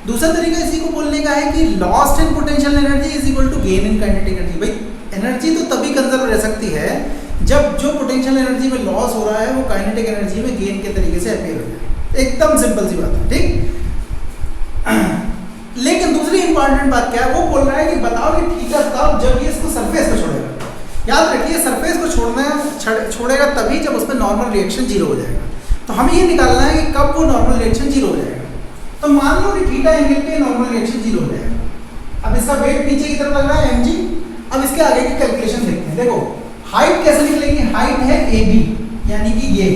दूसरा तरीका इसी को बोलने का है कि lost in potential energy is equal to gain in kinetic energy. भाई एनर्जी तो तभी कंजर्व रह सकती है जब जो पोटेंशियल एनर्जी में लॉस हो रहा है वो काइनेटिक एनर्जी में गेन के तरीके से अपीयर हो जाए। एकदम सिंपल सी बात है, ठीक। लेकिन दूसरी इंपॉर्टेंट बात क्या है, वो बोल रहा है कि बताओ कि थीटा तब जब ये इसको सरफेस पे छोड़ेगा। याद रखिए सरफेस को छोड़ेगा तभी जब उस पर नॉर्मल रिएक्शन 0 हो जाएगा। तो हमें ये निकालना है कि कब वो नॉर्मल रिएक्शन 0 हो जाएगा। तो मान लो कि थीटा एंगल पे नॉर्मल रिएक्शन 0 हो जाएगा। अब इसका वेट नीचे की तरफ लग रहा है mg। अब इसके आगे की कैलकुलेशन देखते हैं। देखो हाइट कैसे निकलेगी, हाइट है AB, यानी कि ये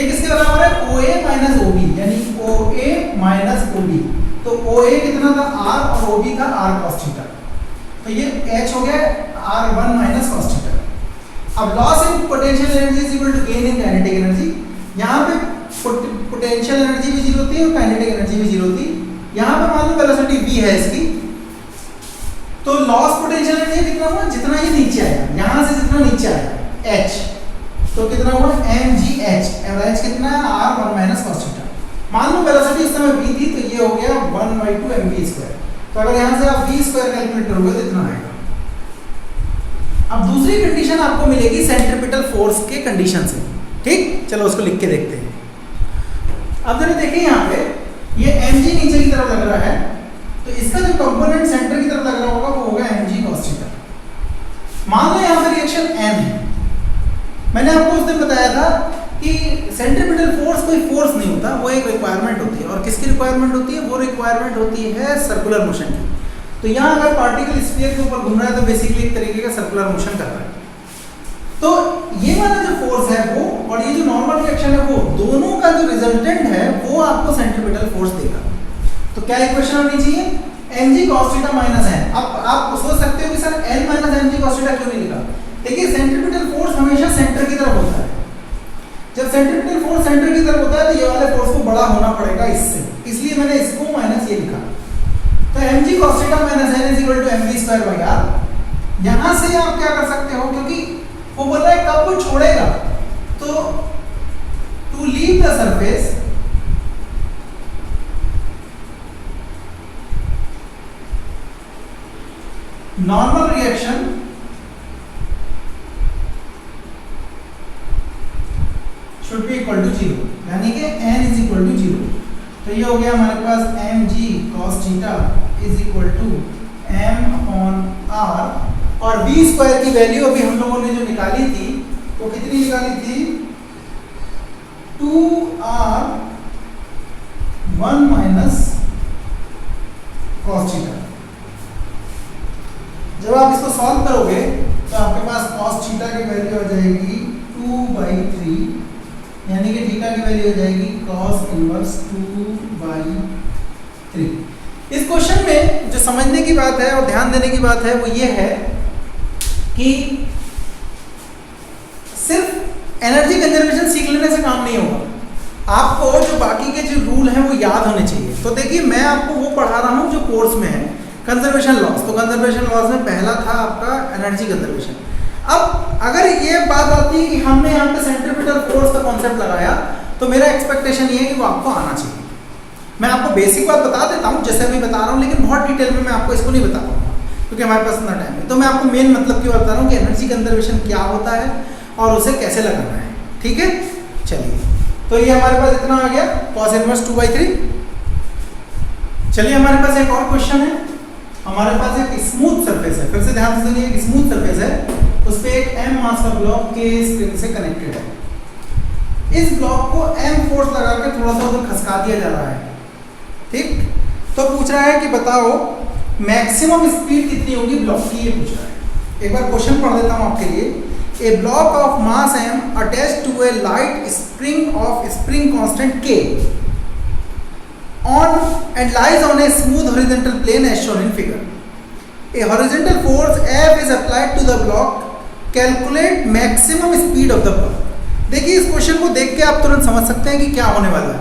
किसके बराबर है, OA माइनस OB, यानी OA माइनस OB। तो OA कितना था r और OB था r cos थीटा, तो ये h हो गया r1 माइनस cos थीटा। अब loss in potential energy is equal to gain in kinetic energy. यहाँ पे पोटेंशियल एनर्जी भी 0 थी और काइनेटिक एनर्जी भी 0 थी। यहाँ पे मान लो वेलोसिटी v है इसकी, तो लॉस पोटेंशियल एनर्जी कितना हुआ, जितना ये नीचे आया, यहाँ से जितना नीचे आया h, तो कितना हुआ mgh, और h कितना है r1 माइनस cos थीटा। मान लो वेलोसिटी उस समय v थी तो ये हो गया 1/2 mv²। तो अगर यहाँ से आप v² कैलकुलेट करोगे तो इतना आएगा। अब दूसरी कंडीशन आपको मिलेगी सेंट्रीपिटल फोर्स के कंडीशन से, ठीक। चलो उसको लिख के देखते हैं। अब जरा देखिए यहाँ पे ये mg नीचे की तरफ लग रहा है, तो इसका जो कंपोनेंट सेंटर की तरफ लग रहा होगा वो होगा mg cos थीटा। मान लो यहाँ पे रिएक्शन n है। मैंने आपको उस दिन बताया था कि सेंट्रीपिटल फोर्स कोई फोर्स नहीं होता, वो एक रिक्वायरमेंट होती है। और किसकी रिक्वायरमेंट होती है, वो रिक्वायरमेंट होती है सर्कुलर मोशन की। तो यहाँ अगर पार्टिकल स्फीयर के ऊपर घूम रहा है तो बेसिकली एक तरीके का सर्कुलर मोशन कर रहा है। तो ये वाला जो फोर्स है वो और ये जो नॉर्मल रिएक्शन है वो दोनों का जो रिजल्टेंट है वो आपको सेंट्रीपिटल फोर्स देगा। तो क्या इक्वेशन होनी चाहिए, mg cos theta minus n। अब आप सोच सकते हो कि sir n minus mg cos theta क्यों नहीं लिखा। देखिए सेंट्रीपिटल फोर्स हमेशा सेंटर की तरफ होता है। जब सेंट्रीपिटल फोर्स सेंटर की तरफ होता है तो ये वाले फोर्स को बड़ा होना पड़ेगा इससे, इसलिए मैंने इसको माइनस ये लिखा। तो mg cos theta minus n is equal to mv²/r। यहाँ से आप क्या कर सकते हो, क्योंकि वो बोल रहा है कब वो छोड़ेगा, तो to leave the surface normal reaction should be equal to 0, यानी कि n इज इक्वल टू 0। तो ये हो गया हमारे पास mg cos theta is equal to m/r। और v² की वैल्यू अभी हम लोगों ने जो निकाली थी वो कितनी निकाली थी, 2r1 माइनस cos थीटा। जब आप इसको सॉल्व करोगे तो आपके पास cos थीटा की वैल्यू आ जाएगी 2/3, यानी कि थीटा की वैल्यू हो जाएगी cos इनवर्स 2/3। इस क्वेश्चन में जो समझने की बात है और ध्यान देने की बात है वो ये है कि सिर्फ एनर्जी कंजर्वेशन सीख लेने से काम नहीं होगा। आपको जो बाकी के याद होने चाहिए। तो देखिए मैं आपको वो पढ़ा रहा हूँ जो कोर्स में है, कंजर्वेशन लॉस। तो कंजर्वेशन लॉस में पहला था आपका एनर्जी कंजर्वेशन। अब अगर ये बात आती है कि हमने यहाँ पे सेंट्रीपिटल फोर्स का कॉन्सेप्ट लगाया, तो मेरा एक्सपेक्टेशन ये है कि वो आपको आना चाहिए। मैं आपको बेसिक बात बता देता हूँ जैसे अभी बता रहा हूँ, लेकिन बहुत डिटेल में मैं आपको इसको नहीं बता पाऊंगा क्योंकि हमारे पास इतना टाइम है। तो मैं आपको मेन मतलब क्यों बता रहा हूँ कि एनर्जी कंजर्वेशन क्या होता है और उसे कैसे लगाना है। ठीक है, चलिए तो ये हमारे पास इतना आ गया cos इनवर्स 2/3। चलिए हमारे पास एक और क्वेश्चन है। हमारे पास एक स्मूथ सरफेस है, फिर से ध्यान से सुनिए, एक स्मूथ सरफेस है, उस पे एक m मास का ब्लॉक के स्प्रिंग से कनेक्टेड है। इस ब्लॉक को m फोर्स लगा के थोड़ा सा उधर खसका दिया जा रहा है। ठीक, तो पूछ रहा है कि बताओ मैक्सिमम स्पीड कितनी होगी ब्लॉक की, ये पूछ रहा है। एक बार क्वेश्चन पढ़ देता हूं आपके लिए। A block of mass m attached to a light spring of spring constant k on and lies on a smooth horizontal plane as shown in figure. A horizontal force F is applied to the block. Calculate maximum speed of the block. देखिए इस question को देख के आप तुरंत समझ सकते हैं कि क्या होने वाला है।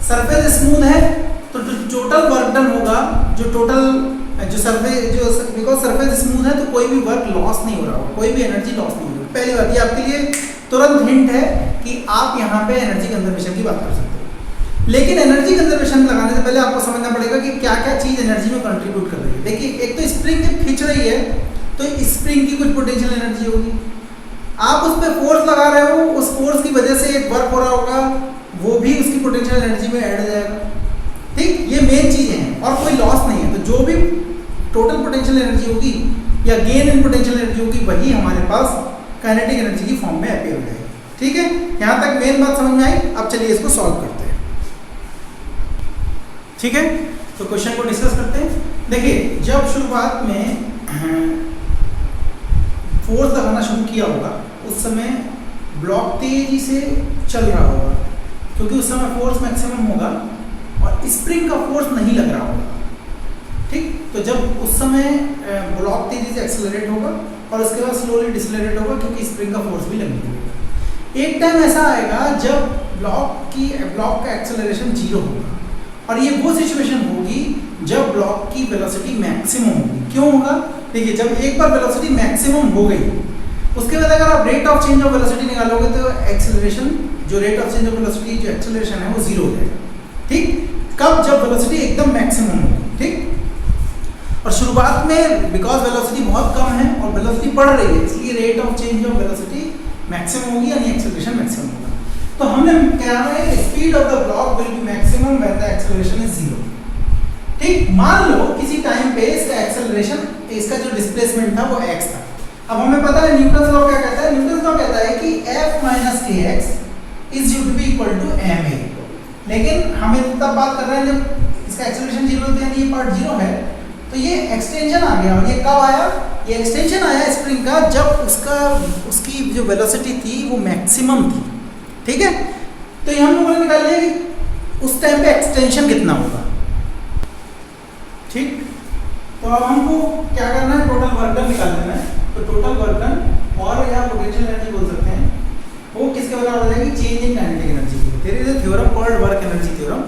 सरफेस स्मूथ है तो जो टोटल वर्क डन होगा, जो टोटल जो सरफेस जो बिकॉज सरफेस स्मूथ है तो कोई भी वर्क लॉस नहीं हो रहा होगा, कोई भी एनर्जी लॉस नहीं हो रही। पहली बात ये आपके लिए तुरंत हिंट है कि आप यहाँ पे एनर्जी कंजर्वेशन की बात कर सकते हो। लेकिन एनर्जी कंजर्वेशन लगाने से पहले आपको समझना पड़ेगा कि क्या क्या चीज एनर्जी में कंट्रीब्यूट कर रही है। देखिए एक तो स्प्रिंग जब खींच रही है तो स्प्रिंग की कुछ पोटेंशियल एनर्जी होगी, आप उस पर फोर्स लगा रहे हो, उस फोर्स की वजह से एक वर्क हो रहा होगा, वो भी उसकी पोटेंशियल एनर्जी में ऐड हो जाएगा। ठीक, ये मेन चीजें हैं और कोई लॉस नहीं है। तो जो भी टोटल पोटेंशियल एनर्जी होगी या गेन इन पोटेंशियल एनर्जी होगी वही हमारे पास काइनेटिक एनर्जी की फॉर्म में अपीयर हो जाएगी। ठीक है, यहाँ तक मेन बात समझ में आई। अब चलिए इसको सॉल्व करते हैं। ठीक है, तो क्वेश्चन को डिस्कस करते हैं। देखिए जब शुरुआत में फोर्स लगाना शुरू किया होगा उस समय ब्लॉक तेजी से चल रहा होगा क्योंकि उस समय फोर्स मैक्सिमम होगा और स्प्रिंग का फोर्स नहीं लग रहा होगा। ठीक, तो जब उस समय ब्लॉक तेजी से एक्सेलरेट होगा और उसके बाद स्लोली डिसलेरेट होगा क्योंकि स्प्रिंग का फोर्स भी लगने लगेगा। एक टाइम ऐसा आएगा जब ब्लॉक का एक्सेलरेशन 0 होगा और ये वो सिचुएशन होगी जब ब्लॉक की वेलोसिटी मैक्सिमम होगी। क्यों होगा? देखिए जब एक बार वेलोसिटी मैक्सिमम हो गई उसके बाद अगर आप rate of change of velocity निकालोगे तो एक्सेलरेशन जो rate of change of velocity जो एक्सेलरेशन है वो 0 हो जाएगा। ठीक, कब? जब वेलोसिटी एकदम मैक्सिमम होगी। ठीक, और शुरुआत में बिकॉज वेलोसिटी बहुत कम है और वेलोसिटी बढ़ रही है इसलिए rate of change of velocity maximum होगी यानी एक्सेलरेशन मैक्सिमम होगा। तो हमने क्या है speed of the block will be maximum when the acceleration is 0। ठीक, मान लो किसी टाइम पे इसका एक्सेलरेशन इसका जो डिस्प्लेसमेंट था वो x था। अब हमें पता है न्यूटन लॉ क्या कहता है, न्यूटन लॉ कहता है कि F - kx is due to be equal to ma। लेकिन हमें तब बात कर रहे हैं जब इसका एक्सेलरेशन 0 होता है यानी ये पार्ट 0 है तो ये एक्सटेंशन आ गया। और ये कब आया? ये एक्सटेंशन आया स्प्रिंग का जब उसकी जो वेलोसिटी थी वो मैक्सिमम थी। ठीक है, तो ये हम लोगों ने निकाल लिया कि उस टाइम पे एक्सटेंशन कितना होगा। ठीक, तो अब हमको क्या करना है, टोटल वर्क डन निकाल लेना है। तो टोटल वर्क डन और या पोटेंशियल एनर्जी बोल सकते हैं, वो किसके बराबर हो जाएगी? चेंज इन काइनेटिक एनर्जी की। There is a theorem called work energy theorem.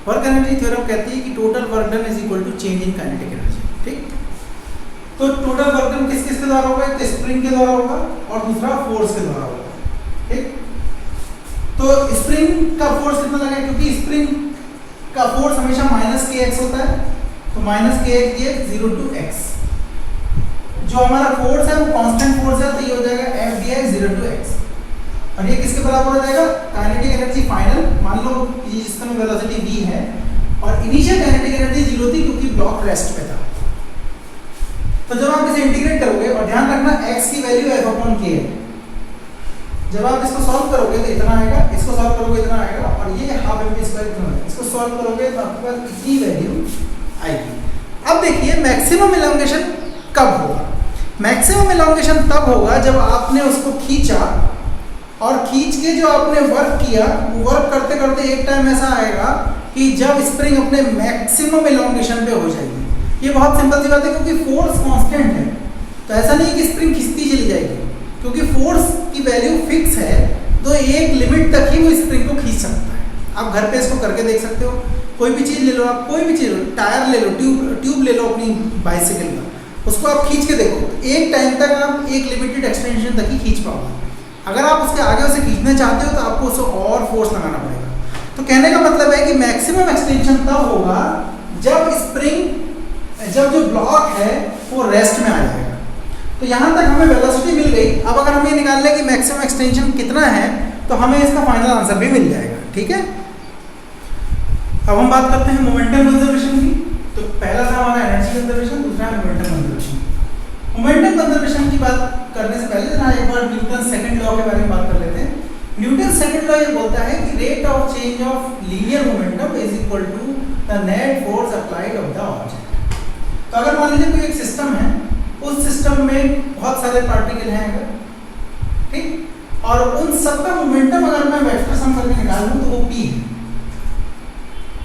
Work energy theorem कहती है कि total work done is equal to change in kinetic energy. ठीक, तो टोटल वर्क डन किस किस के द्वारा होगा? एक स्प्रिंग के द्वारा होगा और दूसरा फोर्स के द्वारा होगा। ठीक, तो स्प्रिंग का फोर्स कितना लगेगा? क्योंकि स्प्रिंग का फोर्स हमेशा -kx होता है तो -kx dx 0 to x। जो हमारा फोर्स है वो कांस्टेंट फोर्स है तो ये हो जाएगा F dx 0 to x। और ये किसके बराबर हो जाएगा? Kinetic energy final. मान लो ये जिस समय वेलोसिटी v है और इनिशियल काइनेटिक एनर्जी 0 थी क्योंकि ब्लॉक रेस्ट पे था। तो जब आप इसे इंटीग्रेट करोगे और ध्यान रखना x की वैल्यू F/k है, जब आप इसको सॉल्व करोगे तो इतना आएगा, इसको सॉल्व करोगे इतना आएगा और ये हाफ mv स्क्वायर इतना है। इसको सॉल्व करोगे तो आपके पास इतनी वैल्यू आएगी। अब देखिए मैक्सिमम इलॉन्गेशन कब होगा? मैक्सिमम इलॉन्गेशन तब होगा जब आपने उसको खींचा और खींच के जो आपने वर्क किया वो वर्क करते करते एक टाइम ऐसा आएगा कि जब स्प्रिंग अपने मैक्सिमम इलॉन्गेशन पे हो जाएगी। ये बहुत सिंपल सी बात है क्योंकि फोर्स कांस्टेंट है तो ऐसा नहीं कि स्प्रिंग खींचती चली जाएगी क्योंकि फोर्स की वैल्यू फिक्स है तो एक लिमिट तक ही वो स्प्रिंग को खींच सकता है। आप घर पे इसको करके देख सकते हो कोई भी चीज़ ले लो आप, कोई भी चीज़ लो, टायर ले लो, ट्यूब ले लो अपनी बाइसिकल का, उसको आप खींच के देखो तो एक टाइम तक आप एक लिमिटेड एक्सटेंशन तक ही खींच पाओगे। अगर आप उसके आगे उसे खींचना चाहते हो तो आपको उसे और फोर्स लगाना पड़ेगा। तो कहने का मतलब है कि मैक्सिमम एक्सटेंशन तब होगा जब स्प्रिंग, जब जो ब्लॉक है वो रेस्ट में आ जाएगा। तो यहाँ तक हमें वेलोसिटी मिल गई। अब अगर हमें निकाल लें कि मैक्सिमम एक्सटेंशन कितना है तो हमें इसका फाइनल आंसर भी मिल जाएगा। ठीक है, अब हम बात करते हैं मोमेंटम कंजर्वेशन की। तो पहला था हमारा एनर्जी कंजर्वेशन, दूसरा है मोमेंटम कंजर्वेशन। मोमेंटम कंजर्वेशन की बात करने से पहले जरा एक बार न्यूटन सेकंड लॉ के बारे में बात कर लेते हैं। न्यूटन सेकंड लॉ ये बोलता है कि rate of change of linear momentum is equal to the net force applied of the object. तो अगर मान लीजिए कोई एक सिस्टम है, उस सिस्टम में बहुत सारे पार्टिकल हैं अगर, ठीक, और उन सबका मोमेंटम अगर मैं वेक्टर सम करके निकालूं तो वो p है।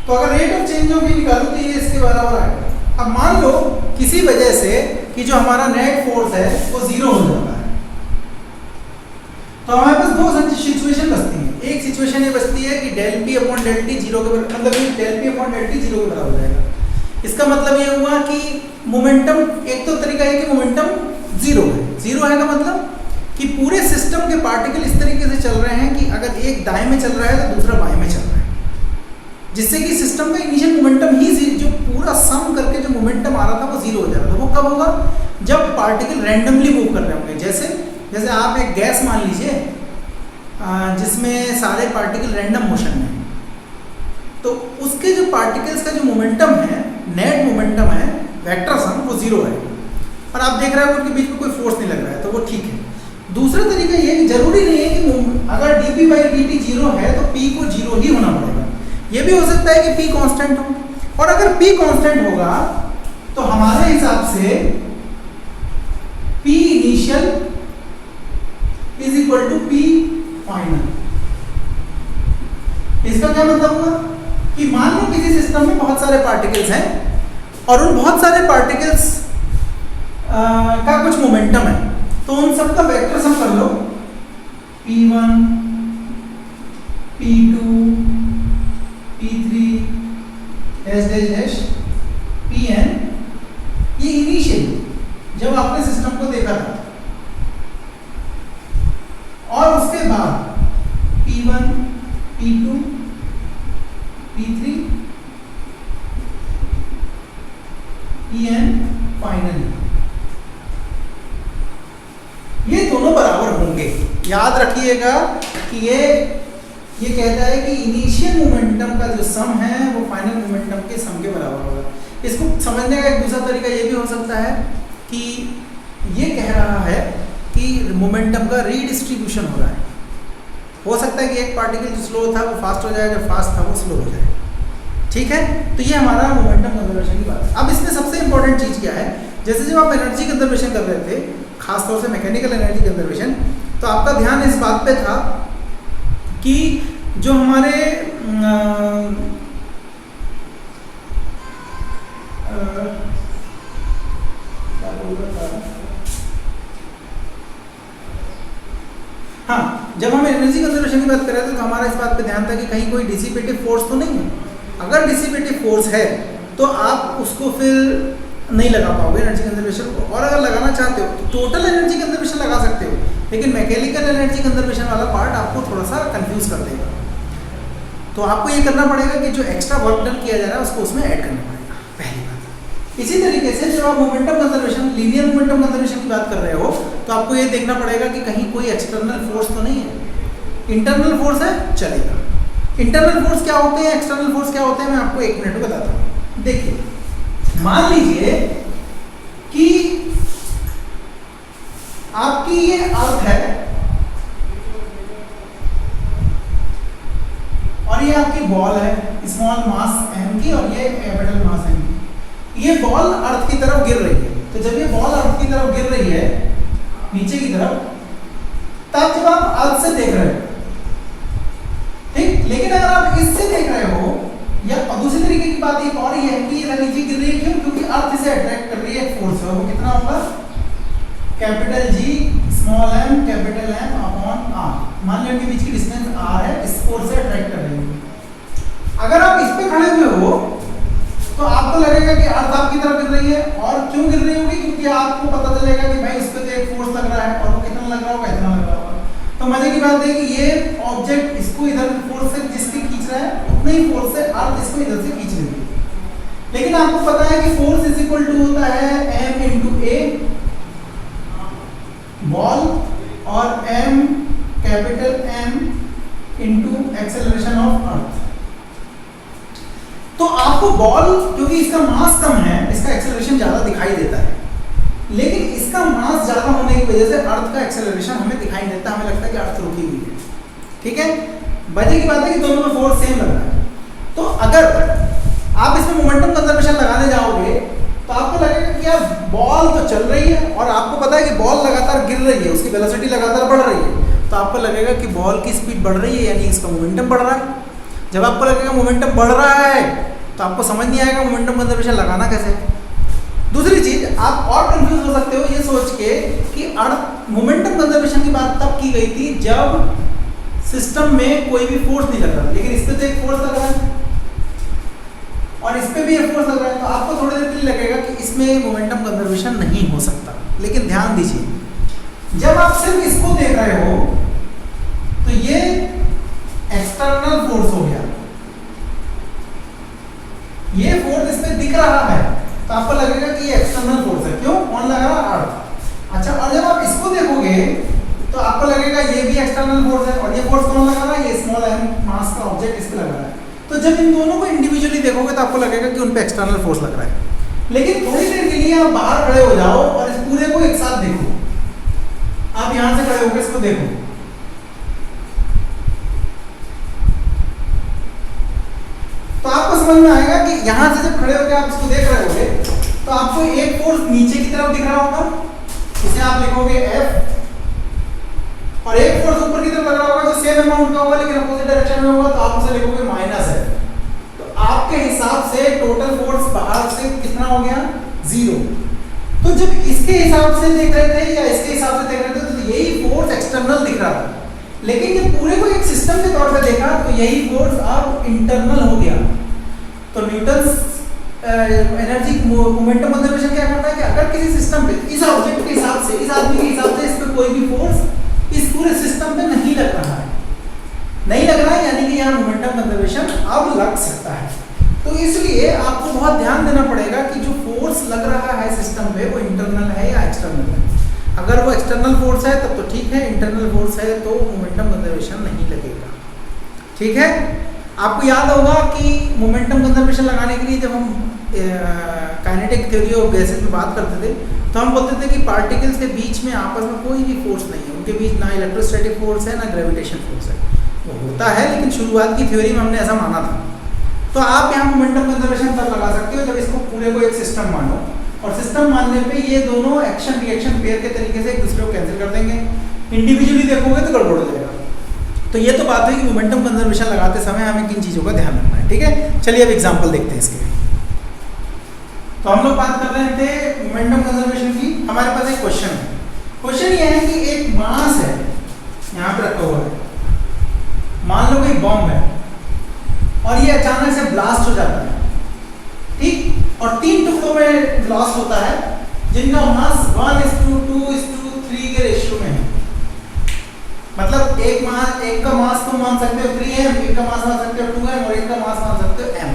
तो अगर rate of change of v निकालूं तो ये इसके बराबर आएगा। अब मान लो किसी वजह से कि जो हमारा नेट फोर्स है वो 0 हो जाता है, तो हमारे पास दो सिचुएशन बचती हैं। एक सिचुएशन ये बचती है कि del p upon del t 0 के बराबर, मतलब कि del p upon del t 0 के बराबर हो जाएगा। इसका मतलब ये हुआ कि मोमेंटम, एक तो तरीका है कि मोमेंटम 0 है। 0 है का मतलब कि पूरे सिस्टम के पार्टिकल इस तरीके से चल रहे हैं कि अगर एक दाएं में चल रहा है तो दूसरा बाएं में चल रहा है, जिससे कि सिस्टम का इनिशियल मोमेंटम ही जो पूरा सम करके जो मोमेंटम आ रहा था वो 0 हो जा रहा था। वो कब होगा? जब पार्टिकल रैंडमली मूव कर रहे होंगे। जैसे आप एक गैस मान लीजिए जिसमें सारे पार्टिकल रैंडम मोशन में, तो उसके जो पार्टिकल्स का जो मोमेंटम है, नेट मोमेंटम है, वेक्टर सम, वो 0 है। और आप देख रहे हो उनके बीच में कोई फोर्स नहीं लग रहा है, तो वो ठीक है। दूसरा तरीका ये कि जरूरी नहीं है कि अगर dp/dt 0 है तो p को 0 ही होना पड़ेगा। ये भी हो सकता है कि p कांस्टेंट हो, और अगर p कांस्टेंट होगा तो हमारे हिसाब से p initial is equal to p final. इसका क्या मतलब हुआ कि मान लो किसी सिस्टम में बहुत सारे पार्टिकल्स हैं और उन बहुत सारे पार्टिकल्स का कुछ मोमेंटम है, तो उन सब का वेक्टर सम कर लो, p1 p2 p3 s pn। ये इनिशियली जब आपने सिस्टम को देखा था, और उसके बाद p1 p2 p3 pn finally, ये दोनों बराबर होंगे। याद रखिएगा कि ये कहता है कि इनिशियल मोमेंटम का जो सम है वो फाइनल मोमेंटम के सम के बराबर होगा। इसको समझने का एक दूसरा तरीका ये भी हो सकता है कि ये कह रहा है कि मोमेंटम का रीडिस्ट्रीब्यूशन हो रहा है। हो सकता है कि एक पार्टिकल जो स्लो था वो फास्ट हो जाए, जो फास्ट था वो स्लो हो जाए। ठीक है, तो ये हमारा मोमेंटम कंजर्वेशन की बात है। अब इसमें सबसे इंपॉर्टेंट चीज़ क्या है, जैसे जब आप एनर्जी कंजर्वेशन कर रहे थे, खासतौर से मैकेनिकल एनर्जी कंजर्वेशन, तो आपका ध्यान इस बात पे था कि जो हमारे हाँ, जब हम एनर्जी कंजर्वेशन की बात कर रहे थे तो हमारा इस बात पे ध्यान था कि कहीं कोई डिसिपेटिव फोर्स तो नहीं है। अगर डिसिपेटिव फोर्स है तो आप उसको फिर नहीं लगा पाओगे एनर्जी कंजर्वेशन को, और अगर लगाना चाहते हो तो टोटल एनर्जी कंजर्वेशन लगा सकते हो, लेकिन मैकेनिकल एनर्जी कंजर्वेशन वाला पार्ट आपको थोड़ा सा कंफ्यूज कर देगा। तो आपको ये करना पड़ेगा कि जो एक्स्ट्रा वर्क डन किया जा रहा है उसको उसमें ऐड करना पड़ेगा, पहली बात। इसी तरीके से जब आप momentum conservation, linear momentum conservation की बात कर रहे हो, तो आपको ये देखना पड़ेगा कि कहीं कोई एक्सटर्नल फोर्स तो नहीं है। इंटरनल फोर्स है, चलेगा। इंटरनल फोर्स क्या होते हैं, एक्सटर्नल फोर्स क्या होते हैं, मैं आपको 1 मिनट में बताता हूँ। देखिए, मान लीजिए कि आपकी ये अर्थ है और ये आपकी बॉल है, स्मॉल मास m की, और ये कैपिटल मास m की। ये बॉल अर्थ की तरफ गिर रही है। तो जब ये बॉल अर्थ की तरफ गिर रही है, नीचे की तरफ, तब जब आप अर्थ से देख रहे हो, ठीक, लेकिन अगर आप इससे देख रहे हो, या दूसरी तरीके की बात एक और ये है कि ये नीचे गिर रही है, क्यों? क्योंकि अर्थ इसे अट्रैक्ट कर रही है, एक फोर्स है, वो कितना होगा, capital G small m capital M upon r। मान लो इनके बीच की डिस्टेंस r है, इस फोर्स से अट्रैक्ट कर रही है। अगर आप इस पे खड़े हुए हो तो आपको लगेगा कि अर्थ आपकी तरफ गिर रही है, और क्यों गिर रही होगी, क्योंकि आपको पता चलेगा कि भाई इस पे तो एक फोर्स लग रहा है, और वो कितना लग रहा होगा, इतना लग रहा होगा। तो मजे की बात है कि ये ऑब्जेक्ट इसको इधर फोर्स से जिसके खींच रहा है उतने ही फोर्स से अर्थ इसको इधर से खींच रही है। लेकिन आपको पता है कि फोर्स इज इक्वल टू होता है m इंटू ए बॉल और m capital M into acceleration of earth. तो आपको बॉल, क्योंकि इसका मास कम है, इसका एक्सेलरेशन ज्यादा दिखाई देता है, लेकिन इसका मास ज्यादा होने की वजह से अर्थ का एक्सेलरेशन हमें दिखाई देता है, हमें लगता है कि अर्थ रुकी हुई है। ठीक है, मजे की बात है कि दोनों में फोर्स सेम लग रहा है। तो अगर आप इसमें मोमेंटम कंजर्वेशन लगाने जाओगे तो आपको लगेगा कि यार बॉल तो चल रही है, और आपको पता है कि बॉल लगातार गिर रही है, उसकी वेलोसिटी लगातार बढ़ रही है, तो आपको लगेगा कि बॉल की स्पीड बढ़ रही है, यानी इसका मोमेंटम बढ़ रहा है। जब आपको लगेगा मोमेंटम बढ़ रहा है तो आपको समझ नहीं आएगा मोमेंटम कंजर्वेशन लगाना कैसे है। दूसरी चीज, आप और कंफ्यूज हो सकते हो ये सोच के कि मोमेंटम कंजर्वेशन की बात तब की गई थी जब सिस्टम में कोई भी फोर्स नहीं लग रहा, लेकिन इस पे तो एक फोर्स लग रहा है और इस पे भी एक फोर्स लग रहा है, तो आपको थोड़ी देर के लिए लगेगा कि इसमें मोमेंटम कंजर्वेशन नहीं हो सकता। लेकिन ध्यान दीजिए, जब आप सिर्फ इसको देख रहे हो तो ये एक्सटर्नल फोर्स हो गया, ये फोर्स इसमें दिख रहा है तो आपको लगेगा कि ये एक्सटर्नल फोर्स है। क्यों? कौन लगा रहा? अर्थ। अच्छा, और जब आप इसको देखोगे तो आपको लगेगा ये भी एक्सटर्नल फोर्स है, और ये फोर्स कौन लगा रहा है? ये स्मॉल m मास का ऑब्जेक्ट इस पे लगा रहा है। तो जब इन दोनों को इंडिविजुअली देखोगे तो आपको लगेगा कि उन पे एक्सटर्नल फोर्स लग रहा है। लेकिन थोड़ी देर के लिए आप बाहर खड़े हो जाओ और इस पूरे को एक साथ देखो। आप यहां से खड़े होकर इसको देखो, तो आपको समझ में आएगा कि यहां से जब खड़े होकर आप इसको देख रहे होगे तो आपको एक फोर्स नीचे की तरफ दिख रहा होगा, इसे आप लिखोगे F, और एक फोर्स ऊपर की तरफ लग रहा होगा जो सेम अमाउंट का होगा लेकिन अपोजिट डायरेक्शन में होगा, तो आप उसे लिखोगे -F। तो आपके हिसाब से टोटल फोर्स बाहर से कितना हो गया? 0। तो जब इसके हिसाब से देख रहे थे या इसके हिसाब से देख रहे थे तो यही फोर्स एक्सटर्नल दिख रहा था, लेकिन जब पूरे को एक सिस्टम के तौर पे देखा तो यही फोर्स अब इंटरनल हो गया। तो न्यूटन एनर्जी मोमेंटम कंजर्वेशन क्या करता है कि अगर किसी सिस्टम पे इस ऑब्जेक्ट के हिसाब से, इस आदमी के हिसाब से इस पे कोई भी फोर्स इस पूरे सिस्टम पे नहीं लग रहा है, नहीं लग रहा है, यानी कि यहाँ मोमेंटम कंजर्वेशन अब लग सकता है। तो इसलिए आपको बहुत ध्यान देना पड़ेगा कि जो फोर्स लग रहा है सिस्टम पे वो इंटरनल है या एक्सटर्नल है। अगर वो एक्सटर्नल फोर्स है तब तो ठीक है, इंटरनल फोर्स है तो मोमेंटम कंजर्वेशन नहीं लगेगा। ठीक है, आपको याद होगा कि मोमेंटम कंजर्वेशन लगाने के लिए जब हम काइनेटिक थ्योरी ऑफ गैसेस में बात करते थे तो हम बोलते थे कि पार्टिकल्स के बीच में आपस में कोई भी फोर्स नहीं है, उनके बीच ना इलेक्ट्रोस्टैटिक फोर्स है ना ग्रेविटेशन फोर्स है। वो होता है लेकिन शुरुआत की थ्योरी में हमने ऐसा माना था। तो आप यहाँ मोमेंटम कंजर्वेशन तब लगा सकते हो जब इसको पूरे को एक सिस्टम मानो, और सिस्टम मानने पे ये दोनों एक्शन रिएक्शन पेयर के तरीके से एक दूसरे को कैंसिल कर देंगे। इंडिविजुअली देखोगे तो गड़बड़ हो जाएगा। तो ये तो बात है कि मोमेंटम कंजर्वेशन लगाते समय हमें किन चीज़ों का ध्यान रखना है। ठीक है, चलिए अब एग्जांपल देखते हैं इसके। तो हम लोग बात कर रहे थे मोमेंटम कंजर्वेशन की। हमारे पास एक क्वेश्चन है। क्वेश्चन ये है कि एक मास है यहाँ पे रखा हुआ है, मान लो कोई बॉम्ब है और ये अचानक से ब्लास्ट हो जाता है, ठीक, और 3 टुकड़ों में ब्लास्ट होता है जिनका मास 1:2:3 के रेशियो में है। मतलब एक का मास तुम मान सकते हो 3m, एक का मास मान सकते हो 2m और एक का मास मान सकते हो m।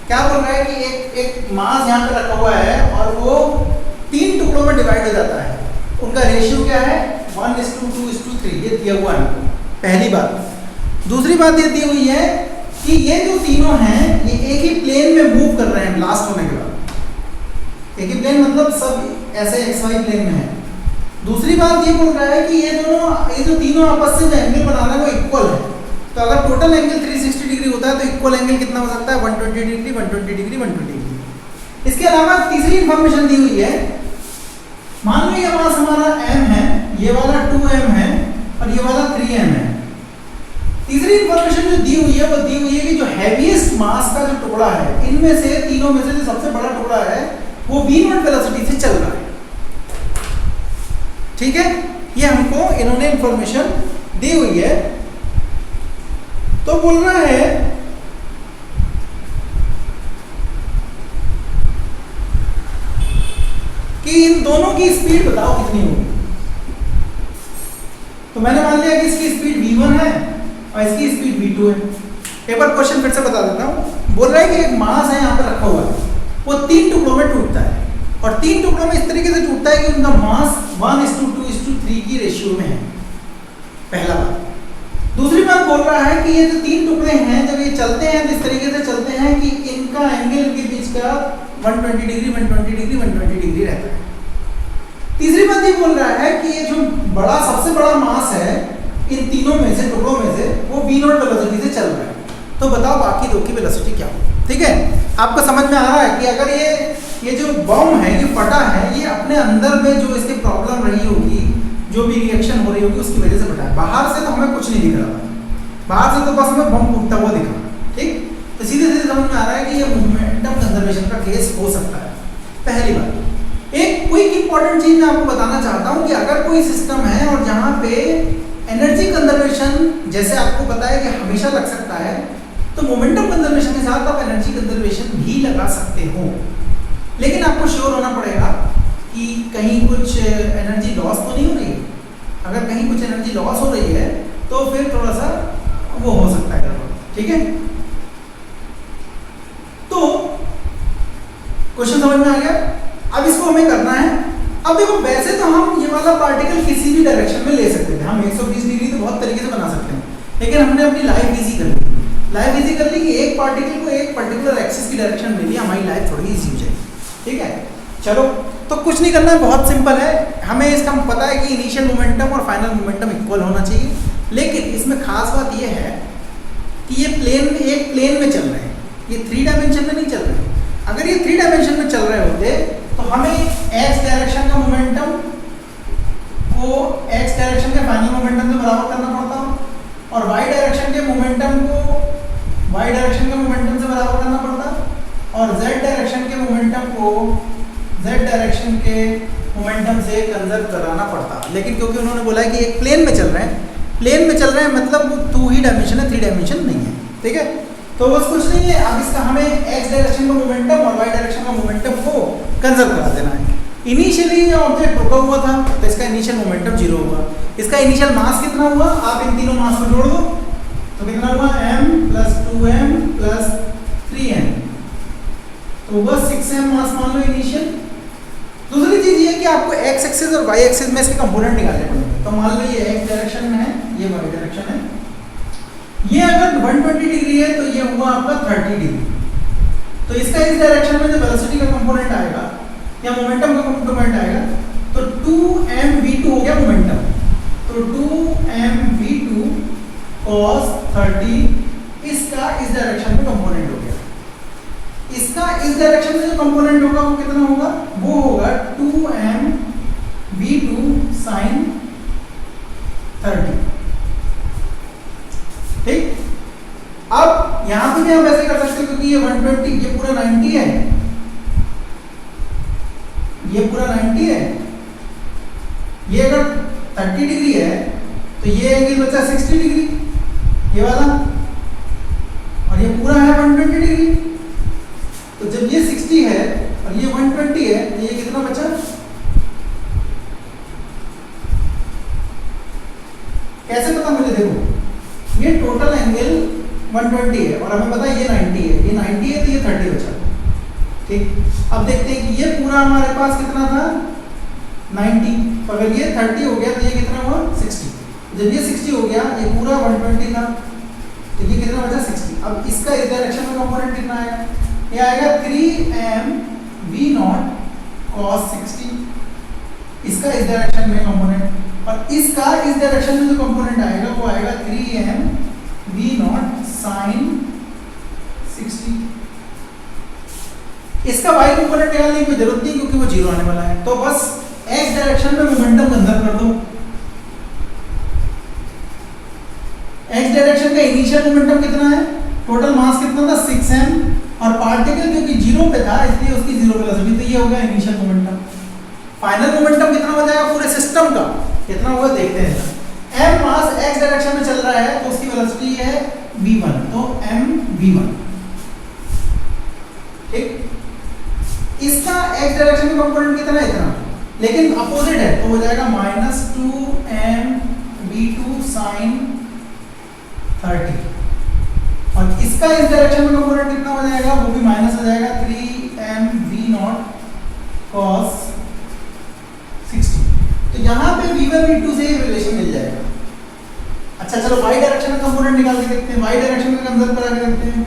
क्या बोल रहा है कि एक मास यहाँ पे रखा हुआ है और वो 3 टुकड़ों में डिवाइड हो जाता है, उनका रेशियो क्या है? 1:2:3। ये दिया हुआ है पहली बात। दूसरी बात ये दी हुई है कि ये जो तीनों हैं ये एक ही प्लेन में मूव कर रहे हैं ब्लास्ट होने के बाद। एक ही प्लेन मतलब सब ऐसे XY प्लेन में है। दूसरी बात ये बोल रहा है कि ये जो तीनों आपस से जो एंगल बना रहे हैं वो इक्वल है। तो अगर टोटल एंगल 360 डिग्री होता है तो इक्वल एंगल कितना हो सकता है? 120 डिग्री, 120 डिग्री, 120 डिग्री। इसके अलावा तीसरी इंफॉर्मेशन दी हुई है, मान लो ये मास हमारा m है, ये वाला 2m है और ये वाला 3m है। तीसरी इंफॉर्मेशन जो दी हुई है वो दी हुई है कि जो हैवीएस्ट मास का जो टुकड़ा है इनमें से तीनों में से जो सबसे बड़ा टुकड़ा है वो v0 वेलोसिटी से चल रहा है। ठीक है, ये हमको इन्होंने इंफॉर्मेशन दी हुई है। तो बोल रहा है की स्पीड बताओ कितनी होगी। तो मैंने मान लिया कि इसकी स्पीड v1 है और इसकी स्पीड v2 है। एक बार क्वेश्चन फिर से बता देता हूँ। बोल रहा है कि एक मास है यहाँ पर रखा हुआ, वो 3 टुकड़ों में टूटता है और 3 टुकड़ों में इस तरीके से टूटता है कि उनका मास 1:2:3 की रेशियो में है। पहला बात। दूसरी बात बोल रहा है कि ये जो 3 टुकड़े हैं जब ये चलते हैं तो इस तरीके से चलते हैं कि इनका एंगल के बीच का 120 डिग्री 120 डिग्री 120 डिग्री रहता है। तीसरी बात ये बोल रहा है कि ये जो सबसे बड़ा मास है इन तीनों में से, टुकड़ों में से, वो v0 वेलोसिटी से चल रहा है। तो बताओ बाकी दो की वेलोसिटी क्या होगी। ठीक है, आपको समझ में आ रहा है कि अगर ये जो बम है, ये फटा है, ये अपने अंदर में जो इसकी प्रॉब्लम रही होगी, जो भी रिएक्शन हो रही होगी उसकी वजह से फटा है। बाहर से तो हमें कुछ नहीं दिख रहा था, बाहर से तो बस हमें बम फूटता हुआ दिख रहा। ठीक, तो सीधे सीधे समझ में आ रहा है कि ये मोमेंटम कंजर्वेशन का केस हो सकता है। पहली बात। एक क्विक इंपॉर्टेंट चीज मैं आपको बताना चाहता हूं कि अगर कोई सिस्टम है और जहां पे एनर्जी कंजर्वेशन, जैसे आपको पता है कि हमेशा लग सकता है, तो मोमेंटम कंजर्वेशन के साथ आप एनर्जी कंजर्वेशन भी लगा सकते हो। लेकिन आपको श्योर होना पड़ेगा कि कहीं कुछ एनर्जी लॉस तो नहीं हो रही है। अगर कहीं कुछ एनर्जी लॉस हो रही है तो फिर थोड़ा सा वो हो सकता है गड़बड़। ठीक है, तो क्वेश्चन समझ में आ गया। अब इसको हमें करना है। अब देखो, वैसे तो हम ये वाला पार्टिकल किसी भी डायरेक्शन में ले सकते थे, हम 120 डिग्री तो बहुत तरीके से बना सकते हैं, लेकिन हमने अपनी लाइफ इजी कर ली। लाइफ इजी कर ली कि एक पार्टिकल को एक पर्टिकुलर एक्सिस की डायरेक्शन में लिया, हमारी लाइफ थोड़ी इजी हो जाएगी। ठीक है, चलो, तो कुछ नहीं करना है, बहुत सिंपल है। हमें इसका पता है कि इनिशियल मोमेंटम और फाइनल मोमेंटम इक्वल होना चाहिए, लेकिन इसमें खास बात यह है कि ये एक प्लेन में चल रहे हैं, ये 3 डायमेंशन में नहीं चल रहे। अगर ये 3 डायमेंशन में चल रहे होते तो हमें एक्स डायरेक्शन का मोमेंटम को एक्स डायरेक्शन के फाइनल मोमेंटम से बराबर करना पड़ता और वाई डायरेक्शन के मोमेंटम को वाई डायरेक्शन के मोमेंटम से बराबर करना पड़ता और जेड डायरेक्शन के मोमेंटम को जेड डायरेक्शन के मोमेंटम से कंजर्व कराना पड़ता। लेकिन क्योंकि उन्होंने बोला है कि एक प्लेन में चल रहे हैं, प्लेन में चल रहे हैं मतलब 2 ही डायमेंशन है, 3 डायमेंशन नहीं है। ठीक है, तो बस कुछ नहीं है। अब इसका हमें एक्स डायरेक्शन का मोमेंटम और वाई डायरेक्शन का मोमेंटम को कंजर्व करा देना है। इनिशियली ये ऑब्जेक्ट रुका हुआ था तो इसका इनिशियल मोमेंटम 0 हुआ। इसका इनिशियल मास कितना हुआ, आप इन तीनों मास को जोड़ दो तो कितना हुआ, m + 2m + 3n, तो बस 6m मास मान लो इनिशियल। दूसरी चीज ये कि आपको x एक्सिस और y एक्सिस में इसके कंपोनेंट निकालने पड़ेंगे। तो मान लो ये x डायरेक्शन में है, ये y डायरेक्शन है। ये अगर 120 डिग्री है तो ये हुआ आपका 30 डिग्री। तो इसका इस डायरेक्शन में जो वेलोसिटी का कंपोनेंट आएगा या मोमेंटम का कंपोनेंट आएगा तो 2mv2 हो गया मोमेंटम। तो 2mv2 cos 30 इसका इस डायरेक्शन में कंपोनेंट हो गया। इसका इस डायरेक्शन में जो कंपोनेंट होगा वो कितना होगा, वो होगा 2mv2 sin 30। ठीक, अब यहां पे भी हम ऐसे कर सकते हैं क्योंकि ये 120, ये पूरा 90 है, ये पूरा 90 है, ये अगर 30 डिग्री है तो ये एंगल बचा 60 डिग्री ये वाला, और ये पूरा है 120 डिग्री। तो जब ये 60 है और ये 120 है तो ये कितना बचा, कैसे पता मुझे, देखो ये टोटल एंगल 120 है और हमें पता है ये 90 है, ये 90 है तो ये 30 बचा। ठीक, अब देखते हैं कि ये पूरा हमारे पास कितना था 90, तो अगर ये 30 हो गया तो ये कितना हुआ 60। जब ये 60 हो गया, ये पूरा 120 था तो ये कितना बचा 60। अब इसका इस डायरेक्शन में कंपोनेंट कितना आएगा, ये आएगा 3mv0 cos 60, इसका इस डायरेक्शन में कंपोनेंट, और इसका इस डायरेक्शन में जो कंपोनेंट आएगा वो आएगा 3mv0 sin 60। इसका y कंपोनेंट निकालने की कोई जरूरत नहीं क्योंकि वो 0 आने वाला है। तो बस x डायरेक्शन में मोमेंटम कंजर्व कर दो। x डायरेक्शन का इनिशियल मोमेंटम कितना है, टोटल मास कितना था 6m, और पार्टिकल जो कि 0 पे था इसलिए उसकी 0 वेलोसिटी, तो ये हो गया इनिशियल मोमेंटम। फाइनल मोमेंटम कितना हो जाएगा पूरे सिस्टम का, कितना होगा देखते हैं। m मास x डायरेक्शन में चल रहा है तो उसकी वेलोसिटी है v1, तो mv1। ठीक, इसका x डायरेक्शन में कंपोनेंट कितना है, इतना, लेकिन अपोजिट है तो हो जाएगा -2mv2 sin 30। और इसका इस डायरेक्शन में कंपोनेंट कितना हो जाएगा, वो भी माइनस हो जाएगा 3mv0 cos 60। तो यहाँ पे v1 v2 से ही रिलेशन मिल जाएगा। अच्छा चलो y डायरेक्शन में कंपोनेंट निकाल के देखते हैं, y डायरेक्शन में कंसर्न पर आके देखते हैं।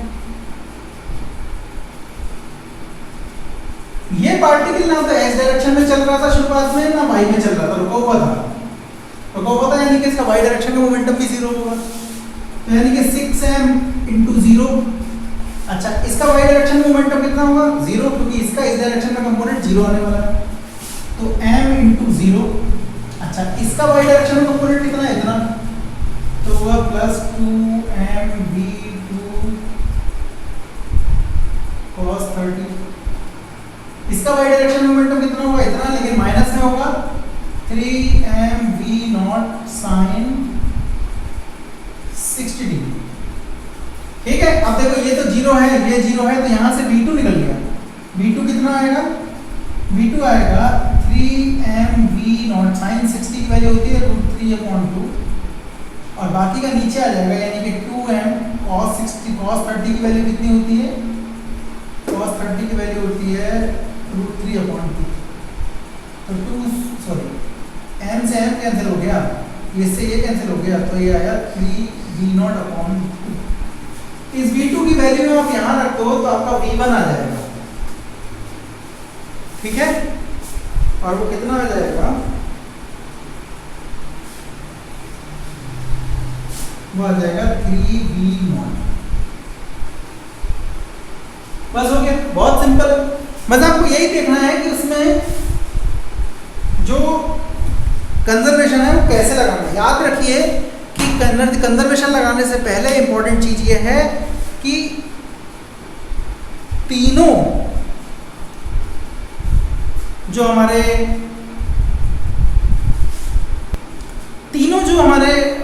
ये पार्टिकल ना तो x डायरेक्शन में चल रहा था शुरुआत में, ना y में चल रहा था, रुका हुआ था। यानी कि इसका y डायरेक्शन का मोमेंटम भी 0 होगा, तो यानी कि 6m × 0। अच्छा इसका y डायरेक्शन में मोमेंटम कितना होगा 0, क्योंकि इसका इस डायरेक्शन का कंपोनेंट 0 आने वाला है, तो m × 0। अच्छा इसका y डायरेक्शन में कंपोनेंट कितना है, इतना, तो होगा +2mv2 cos 30। इसका y डायरेक्शन में मोमेंटम कितना होगा, इतना, लेकिन माइनस में होगा 3mv0 sin 60 डिग्री। ठीक है, अब देखो ये तो 0 है, ये 0 है, तो यहां से v2 निकल गया। v2 कितना आएगा, v2 आएगा 3mv0 sin 60 की वैल्यू होती है √3/2, और बाकी का नीचे आ जाएगा, यानी कि 2m cos 30 की वैल्यू कितनी होती है, cos 30 की वैल्यू होती है √3/2। तो m से m कैंसिल हो गया, इससे ये कैंसिल हो गया, तो ये आया 3v0/2। इस v2 की वैल्यू में आप यहां रख दो तो आपका v1 आ जाएगा। ठीक है, और वो कितना आ जाएगा, वो आ जाएगा 3v0। बस हो गया, बहुत सिंपल है। बस आपको यही देखना है कि उसमें जो कंजर्वेशन है वो कैसे लगाना है। याद रखिए कि कंजर्वेशन लगाने से पहले इंपॉर्टेंट चीज ये है कि तीनों जो हमारे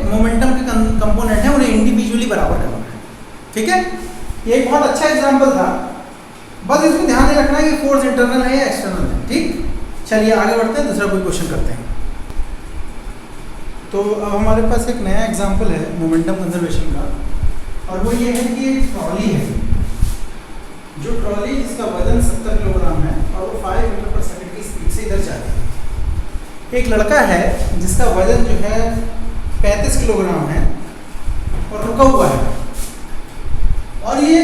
मोमेंटम के कंपोनेंट हैं उन्हें इंडिविजुअली बराबर करना है। ठीक है, ये एक बहुत अच्छा एग्जांपल था, बस इसमें ध्यान में रखना है कि फोर्स इंटरनल है या एक्सटर्नल है। ठीक, चलिए आगे बढ़ते हैं, दूसरा कोई क्वेश्चन करते हैं। तो अब हमारे पास एक नया एग्जांपल है मोमेंटम कंजर्वेशन का, और वो ये है कि एक ट्रॉली है, जो ट्रॉली जिसका वजन 70 किलोग्राम है और वो 5 मीटर पर सेकंड की स्पीड से इधर जा रही है। एक लड़का है जिसका वजन जो है 35 किलोग्राम है और रुका हुआ है, और ये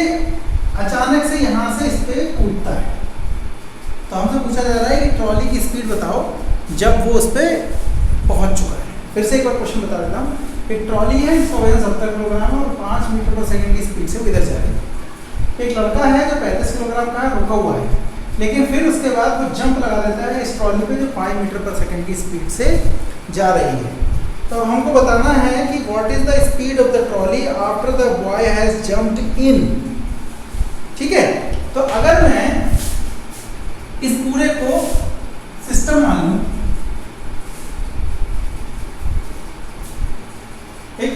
अचानक से यहाँ से इस पे कूदता है। तो हमसे पूछा जा रहा है कि ट्रॉली की स्पीड बताओ जब वो उस पे पहुंच चुका है। फिर से एक बार क्वेश्चन बता देता हूँ। एक ट्रॉली है जिसका वजन 70 किलोग्राम है और 5 मीटर पर सेकंड की स्पीड से वो इधर जा रही है। एक लड़का है जो 35 किलोग्राम का है, रुका हुआ है, लेकिन फिर उसके बाद वो जंप लगा देता है इस ट्रॉली पे जो 5 मीटर पर सेकंड की स्पीड से जा रही है। तो हमको बताना है कि what is the speed of the trolley after the boy has jumped in. ठीक है, तो अगर मैं इस पूरे को सिस्टम मान लूं, ठीक,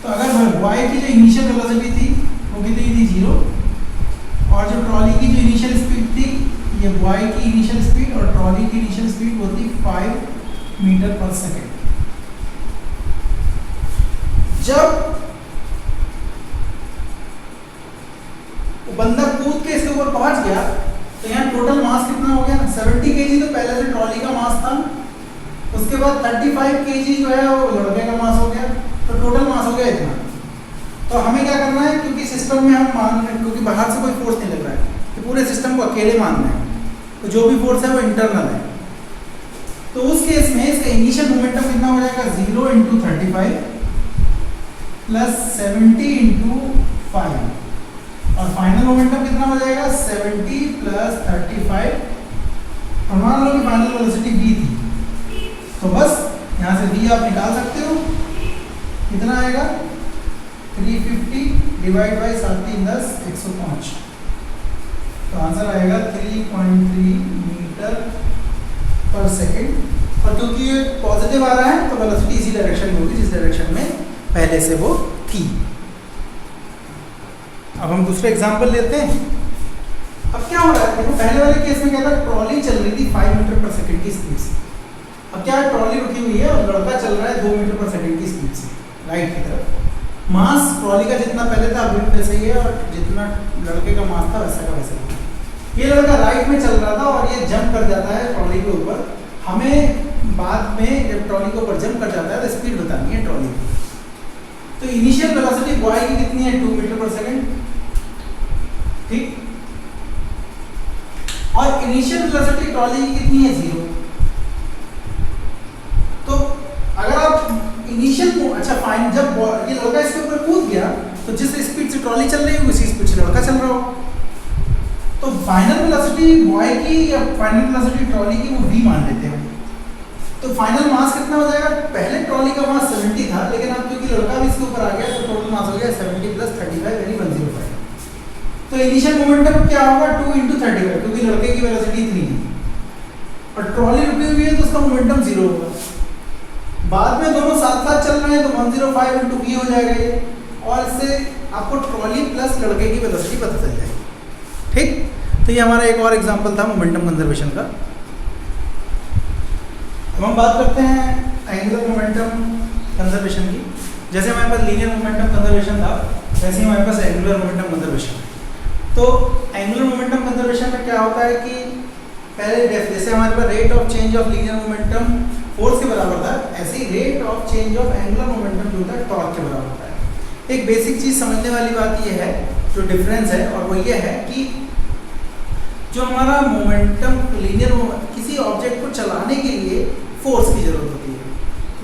तो अगर बॉय की जो इनिशियल वेलोसिटी थी वो कितनी थी 0, और जो ट्रॉली की जो इनिशियल स्पीड थी, ये बॉय की इनिशियल स्पीड और ट्रॉली की इनिशियल स्पीड होती 5 मीटर पर सेकेंड। जब बंदा कूद के इसके ऊपर पहुंच गया तो यहाँ टोटल मास कितना हो गया, 70 केजी तो पहले से ट्रॉली का मास था, उसके बाद 35 केजी जो है वो लड़के का मास हो गया, तो टोटल मास हो गया इतना। तो हमें क्या करना है, क्योंकि सिस्टम में हम मान रहे हैं, क्योंकि बाहर से कोई फोर्स नहीं लग रहा है, तो पूरे सिस्टम को अकेले मानना है, तो जो भी फोर्स है वो इंटरनल है। तो उस केस में इसका इनिशियल मोमेंटम कितना हो जाएगा, 0 × 35 + 70 × 5, और फाइनल मोमेंटम कितना हो जाएगा 70 + 35, और मान लो कि फाइनल वेलोसिटी v थी, तो बस यहाँ से v आप निकाल सकते हो, कितना आएगा 350 डिवाइड बाई 7 × 10 105, तो आंसर आएगा 3.3 मीटर पर सेकेंड। और क्योंकि ये पॉजिटिव आ रहा है तो वेलोसिटी इसी डायरेक्शन में होगी जिस डायरेक्शन में पहले से वो थी। अब हम दूसरे एग्जांपल लेते हैं। अब क्या हो रहा है, देखो पहले वाले केस में क्या था, ट्रॉली चल रही थी 5 मीटर पर सेकेंड की स्पीड से, अब क्या ट्रॉली रुकी हुई है और लड़का चल रहा है 2 मीटर पर सेकंड की स्पीड से राइट की तरफ। मास ट्रॉली का जितना पहले था अभी भी वैसे ही है, और जितना लड़के का मास था वैसा का वैसा ही। ये लड़का राइट में चल रहा था और ये जंप कर जाता है ट्रॉली के ऊपर। हमें बाद में जब ट्रॉली के ऊपर जंप कर जाता है तो स्पीड बतानी है ट्रॉली की। तो इनिशियल वेलोसिटी बॉय की कितनी है 2 मीटर पर सेकंड, ठीक। और इनिशियल वेलोसिटी ट्रॉली की कितनी है 0। तो अगर आप इनिशियल अच्छा फाइन जब ये लड़का इसके ऊपर कूद गया तो जिस स्पीड से ट्रॉली चल रही है उसी स्पीड से लड़का चल रहा हो, तो फाइनल वेलोसिटी बॉय की या फाइनल वेलोसिटी ट्रॉली की वो v मान लेते हैं। तो फाइनल मास कितना हो जाएगा, पहले ट्रॉली का मास 70 था, लेकिन अब क्योंकि लड़का भी इसके ऊपर आ गया तो टोटल मास हो गया 70 + 35 यानी 105। तो इनिशियल मोमेंटम क्या होगा 2 × 35, क्योंकि लड़के की वेलोसिटी इतनी है और ट्रॉली रुकी हुई है तो उसका मोमेंटम 0 होगा। बाद में दोनों साथ साथ चल रहे हैं तो 105 × v हो जाएगा ये, और इससे आपको ट्रॉली प्लस लड़के की वेलोसिटी पता चल जाएगी, ठीक। तो ये हमारा एक और एग्जांपल था मोमेंटम कंजर्वेशन का। अब हम बात करते हैं एंगुलर मोमेंटम कंजर्वेशन की। जैसे हमारे पास लीनियर मोमेंटम कंजर्वेशन था, वैसे ही हमारे पास एंगुलर मोमेंटम कंजर्वेशन है। तो एंगुलर मोमेंटम कंजर्वेशन में क्या होता है कि पहले जैसे हमारे पास rate of change of linear momentum force के बराबर था, ऐसे ही rate of change of angular momentum जो होता है टॉर्क के बराबर होता है। एक बेसिक चीज़ समझने वाली बात यह है, जो डिफरेंस है, और वो ये है कि जो हमारा मोमेंटम लीनियर किसी ऑब्जेक्ट को चलाने के लिए फोर्स की जरूरत होती है,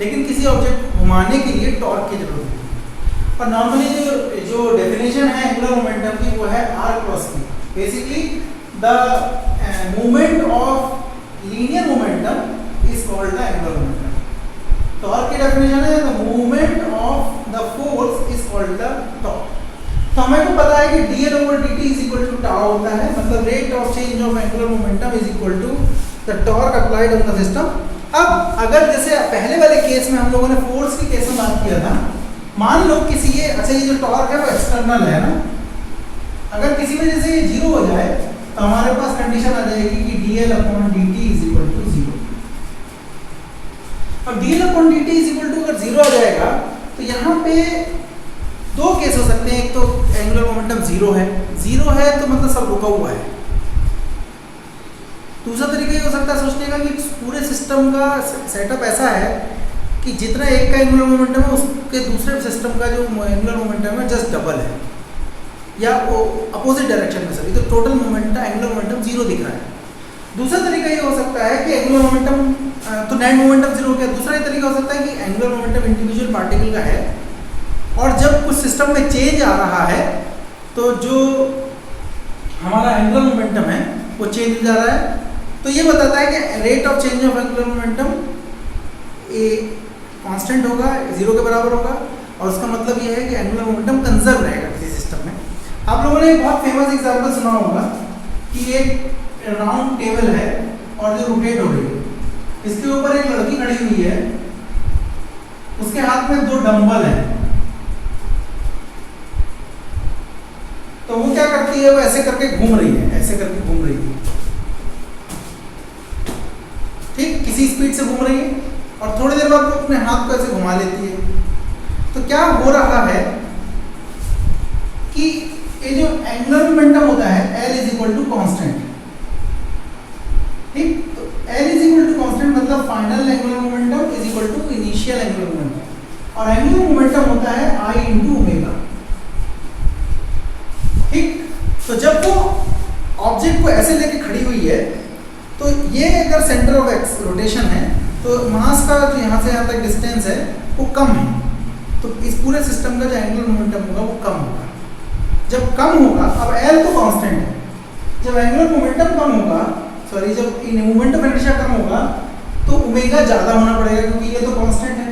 लेकिन किसी ऑब्जेक्ट घुमाने के लिए टॉर्क की जरूरत होती है। और नॉर्मली जो डेफिनेशन है एंगुलर मोमेंटम की वो है r cross v। Basically the movement of linear momentum is called the angular momentum. Torque की डेफिनेशन है the movement of the force is called the torque. तो हमें तो पता है कि dl/dt is equal to tau होता है, मतलब rate of change of angular momentum is equal to the torque applied on the system. अब अगर जैसे पहले वाले केस में हम लोगों ने फोर्स के केस में बात किया था, मान लो किसी ये अच्छा ये जो टॉर्क है वो एक्सटर्नल है ना, अगर किसी वजह से ये 0 हो जाए तो हमारे पास कंडीशन आ जाएगी कि dl/dt इज इक्वल टू 0। अब dl/dt इज इक्वल टू अगर 0 हो जाएगा तो यहाँ पे दो केस हो सकते हैं। एक तो एंगुलर मोमेंटम 0 है तो मतलब सब रुका हुआ है। दूसरा तरीका ये हो सकता है सोचने का कि पूरे सिस्टम का सेटअप ऐसा है कि जितना एक का एंगुलर मोमेंटम है उसके दूसरे सिस्टम का जो एंगुलर मोमेंटम है जस्ट डबल है, या वो अपोजिट डायरेक्शन में सभी, तो टोटल मोमेंटम एंगुलर मोमेंटम 0 दिख रहा है। दूसरा तरीका ये हो सकता है कि एंगुलर मोमेंटम तो नेट मोमेंटम 0 हो गया। दूसरा तरीका हो सकता है कि एंगुलर मोमेंटम इंडिविजुअल पार्टिकल का है और जब कुछ सिस्टम में चेंज आ रहा है तो जो हमारा एंगुलर मोमेंटम है वो चेंज हो जा रहा है। तो ये बताता है कि rate of change of angular momentum a constant होगा, 0 के बराबर होगा, और उसका मतलब ये है कि एंगुलर मोमेंटम कंजर्व रहेगा किसी सिस्टम में। आप लोगों ने एक बहुत फेमस एग्जांपल सुना होगा कि एक राउंड टेबल है और जो रोटेट हो रही है, इसके ऊपर एक लड़की खड़ी हुई है, उसके हाथ में 2 डंबल हैं। तो वो क्या करती है, वो ऐसे करके घूम रही है, ऐसे करके घूम रही है, ठीक, किसी स्पीड से घूम रही है, और थोड़ी देर बाद वो अपने हाथ को ऐसे घुमा लेती है। तो क्या हो रहा है कि ये जो एंगुलर मोमेंटम होता है L is equal to constant, ठीक। तो L is equal to constant मतलब final angular momentum is equal to initial angular momentum, और एंगुलर मोमेंटम होता है I × ओमेगा, ठीक। तो जब वो ऑब्जेक्ट को ऐसे लेके खड़ी हुई है तो ये अगर सेंटर ऑफ एक्स रोटेशन है तो मास का जो यहाँ से यहाँ तक डिस्टेंस है वो कम है, तो इस पूरे सिस्टम का जो एंगुलर मोमेंटम होगा वो कम होगा। जब कम होगा, अब L तो कांस्टेंट है, जब एंगुलर मोमेंटम कम होगा, सॉरी जब मोमेंट ऑफ इनर्शिया कम होगा तो ओमेगा ज़्यादा होना पड़ेगा क्योंकि ये तो कांस्टेंट है।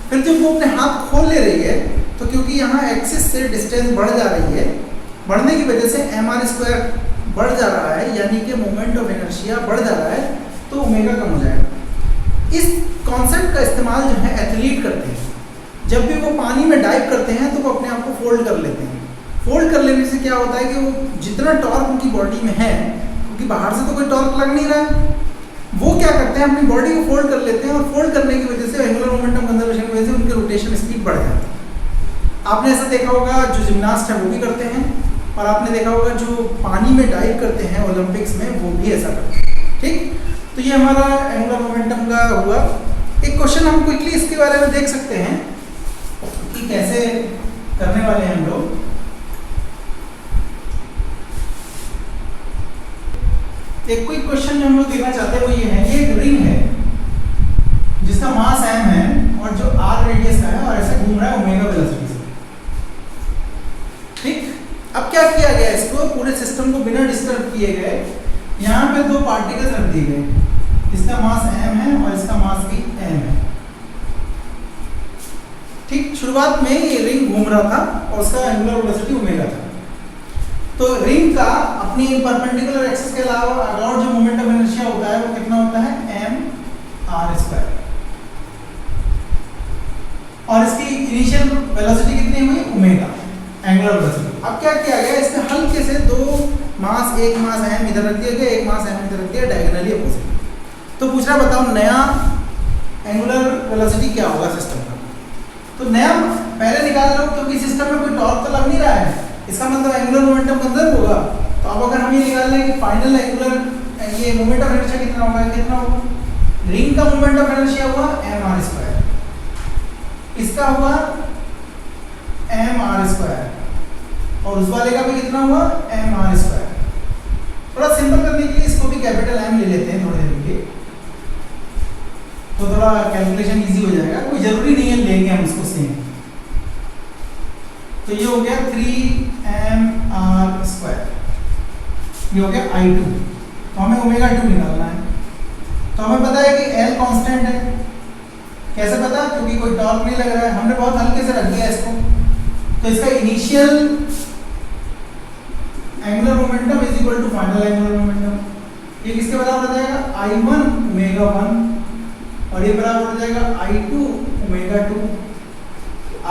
फिर जब वो अपने हाथ खोल ले रही है तो क्योंकि यहाँ एक्सिस से डिस्टेंस बढ़ जा रही है, बढ़ने की वजह से mr² बढ़ जा रहा है, यानी कि मोमेंट ऑफ इनर्शिया बढ़ जा रहा है, तो ओमेगा कम हो जाएगा। इस कॉन्सेप्ट का इस्तेमाल जो है एथलीट करते हैं, जब भी वो पानी में डाइव करते हैं तो वो अपने आप को फोल्ड कर लेते हैं। फोल्ड कर लेने से क्या होता है कि वो जितना टॉर्क उनकी बॉडी में है, क्योंकि बाहर से तो कोई टॉर्क लग नहीं रहा है, वो क्या करते हैं, अपनी बॉडी को फोल्ड कर लेते हैं और फोल्ड करने की वजह से एंगुलर मोमेंटम कंजर्वेशन की वजह से उनकी रोटेशन स्पीड बढ़ जाती है। आपने ऐसा देखा होगा, जो जिम्नास्ट है वो भी करते हैं, और आपने देखा होगा जो पानी में डाइव करते हैं ओलंपिक्स में वो भी ऐसा करते हैं। ठीक, तो ये हमारा एंगुलर मोमेंटम का हुआ। एक क्वेश्चन हम क्विकली इसके बारे में देख सकते हैं कि कैसे करने वाले हैं हम लोग। एक क्विक क्वेश्चन जो हम लोग देखना चाहते हैं वो ये है, ये एक रिंग है जिसका मास m है और जो r रेडियस का है और ऐसे घूम रहा है ओमेगा वेलोसिटी से। ठीक, अब क्या किया गया, इसको पूरे सिस्टम को बिना डिस्टर्ब किए गए यहाँ पे दो पार्टिकल्स रख दिए गए, इसका मास m है और इसका मास भी m है। ठीक, शुरुआत में ये रिंग घूम रहा था और उसका एंगुलर वेलोसिटी ओमेगा था। तो रिंग का अपनी परपेंडिकुलर एक्सिस के अलावा अराउंड जो मोमेंट ऑफ इनर्शिया होता है वो कितना होता है, m/r²। और इसकी इनिशियल वेलोसिटी कितनी हुई, ओमेगा, एंगुलर वेलोसिटी। अब क्या किया गया, इसमें हल्के से दो मास, एक मास m इधर रख दिया गया, एक मास m इधर रख दिया, डायगोनली अपोजिट। तो पूछ रहा बताओ नया एंगुलर वेलोसिटी क्या होगा सिस्टम का। तो नया पहले निकाल लो, क्योंकि सिस्टम में कोई टॉर्क तो लग नहीं रहा है, इसका मतलब एंगुलर मोमेंटम कंजर्व होगा। तो अब अगर हम ये निकाल लें कि फाइनल एंगुलर ये मोमेंट ऑफ इनर्शिया कितना होगा, कितना होगा, रिंग का मोमेंट ऑफ इनर्शिया हुआ m/r², इसका हुआ m/r², और उस वाले का भी कितना हुआ, m/r²। थोड़ा सिंपल करने के लिए इसको भी कैपिटल M ले लेते हैं थोड़ी देर के लिए, तो थोड़ा कैलकुलेशन इजी हो जाएगा। कोई जरूरी नहीं है लेंगे हम इसको सेम। तो ये हो गया 3m/r², ये हो गया I2। तो हमें ओमेगा 2 निकालना है। तो हमें पता है कि L कांस्टेंट है। कैसे पता, क्योंकि कोई टॉर्क नहीं लग रहा है, हमने बहुत हल्के से रख दिया इसको। तो इसका initial angular momentum is equal to final angular momentum. ये किसके बराबर हो जाएगा, I1 ओमेगा 1, और ये बराबर हो जाएगा I2 ओमेगा 2।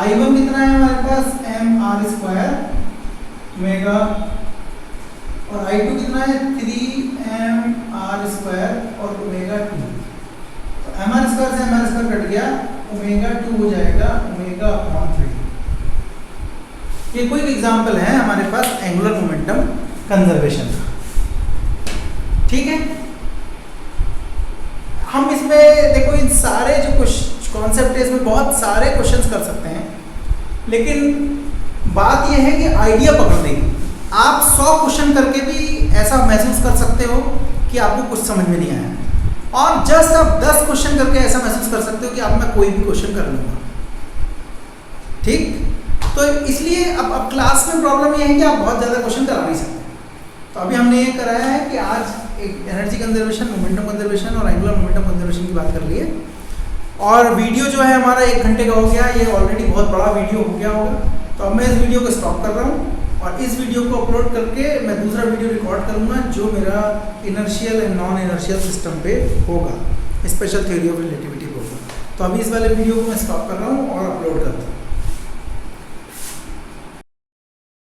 I1 कितना है हमारे पास, m/r² ओमेगा, और I2 कितना है, 3m/r² और ओमेगा 2। तो m/r² से m/r² कट गया, ओमेगा 2 हो जाएगा ओमेगा/3। ये कोई एग्जांपल है हमारे पास एंगुलर मोमेंटम कंजर्वेशन का। ठीक है, हम इसमें देखो इन सारे जो कॉन्सेप्ट है इसमें बहुत सारे क्वेश्चंस कर सकते हैं, लेकिन बात यह है कि आइडिया पकड़ने की। आप 100 क्वेश्चन करके भी ऐसा महसूस कर सकते हो कि आपको कुछ समझ में नहीं आया, और जस्ट आप 10 क्वेश्चन करके ऐसा महसूस कर सकते हो कि अब मैं कोई भी क्वेश्चन कर लूंगा। ठीक, तो इसलिए अब क्लास में प्रॉब्लम ये है कि आप बहुत ज़्यादा क्वेश्चन करा नहीं सकते। तो अभी हमने ये कराया है कि आज एक एनर्जी कंजर्वेशन, मोमेंटम कंजर्वेशन और एंगुलर मोमेंटम कंजर्वेशन की बात कर ली है। और वीडियो जो है हमारा 1 घंटे का हो गया, ये ऑलरेडी बहुत बड़ा वीडियो हो गया होगा। तो अब मैं इस वीडियो को स्टॉप कर रहा हूँ और इस वीडियो को अपलोड करके मैं दूसरा वीडियो रिकॉर्ड करूँगा जो मेरा inertial and non inertial system पे होगा, स्पेशल थ्योरी ऑफ रिलेटिविटी होगा। तो अभी इस वाले वीडियो को मैं स्टॉप कर रहा हूँ और अपलोड करता हूँ।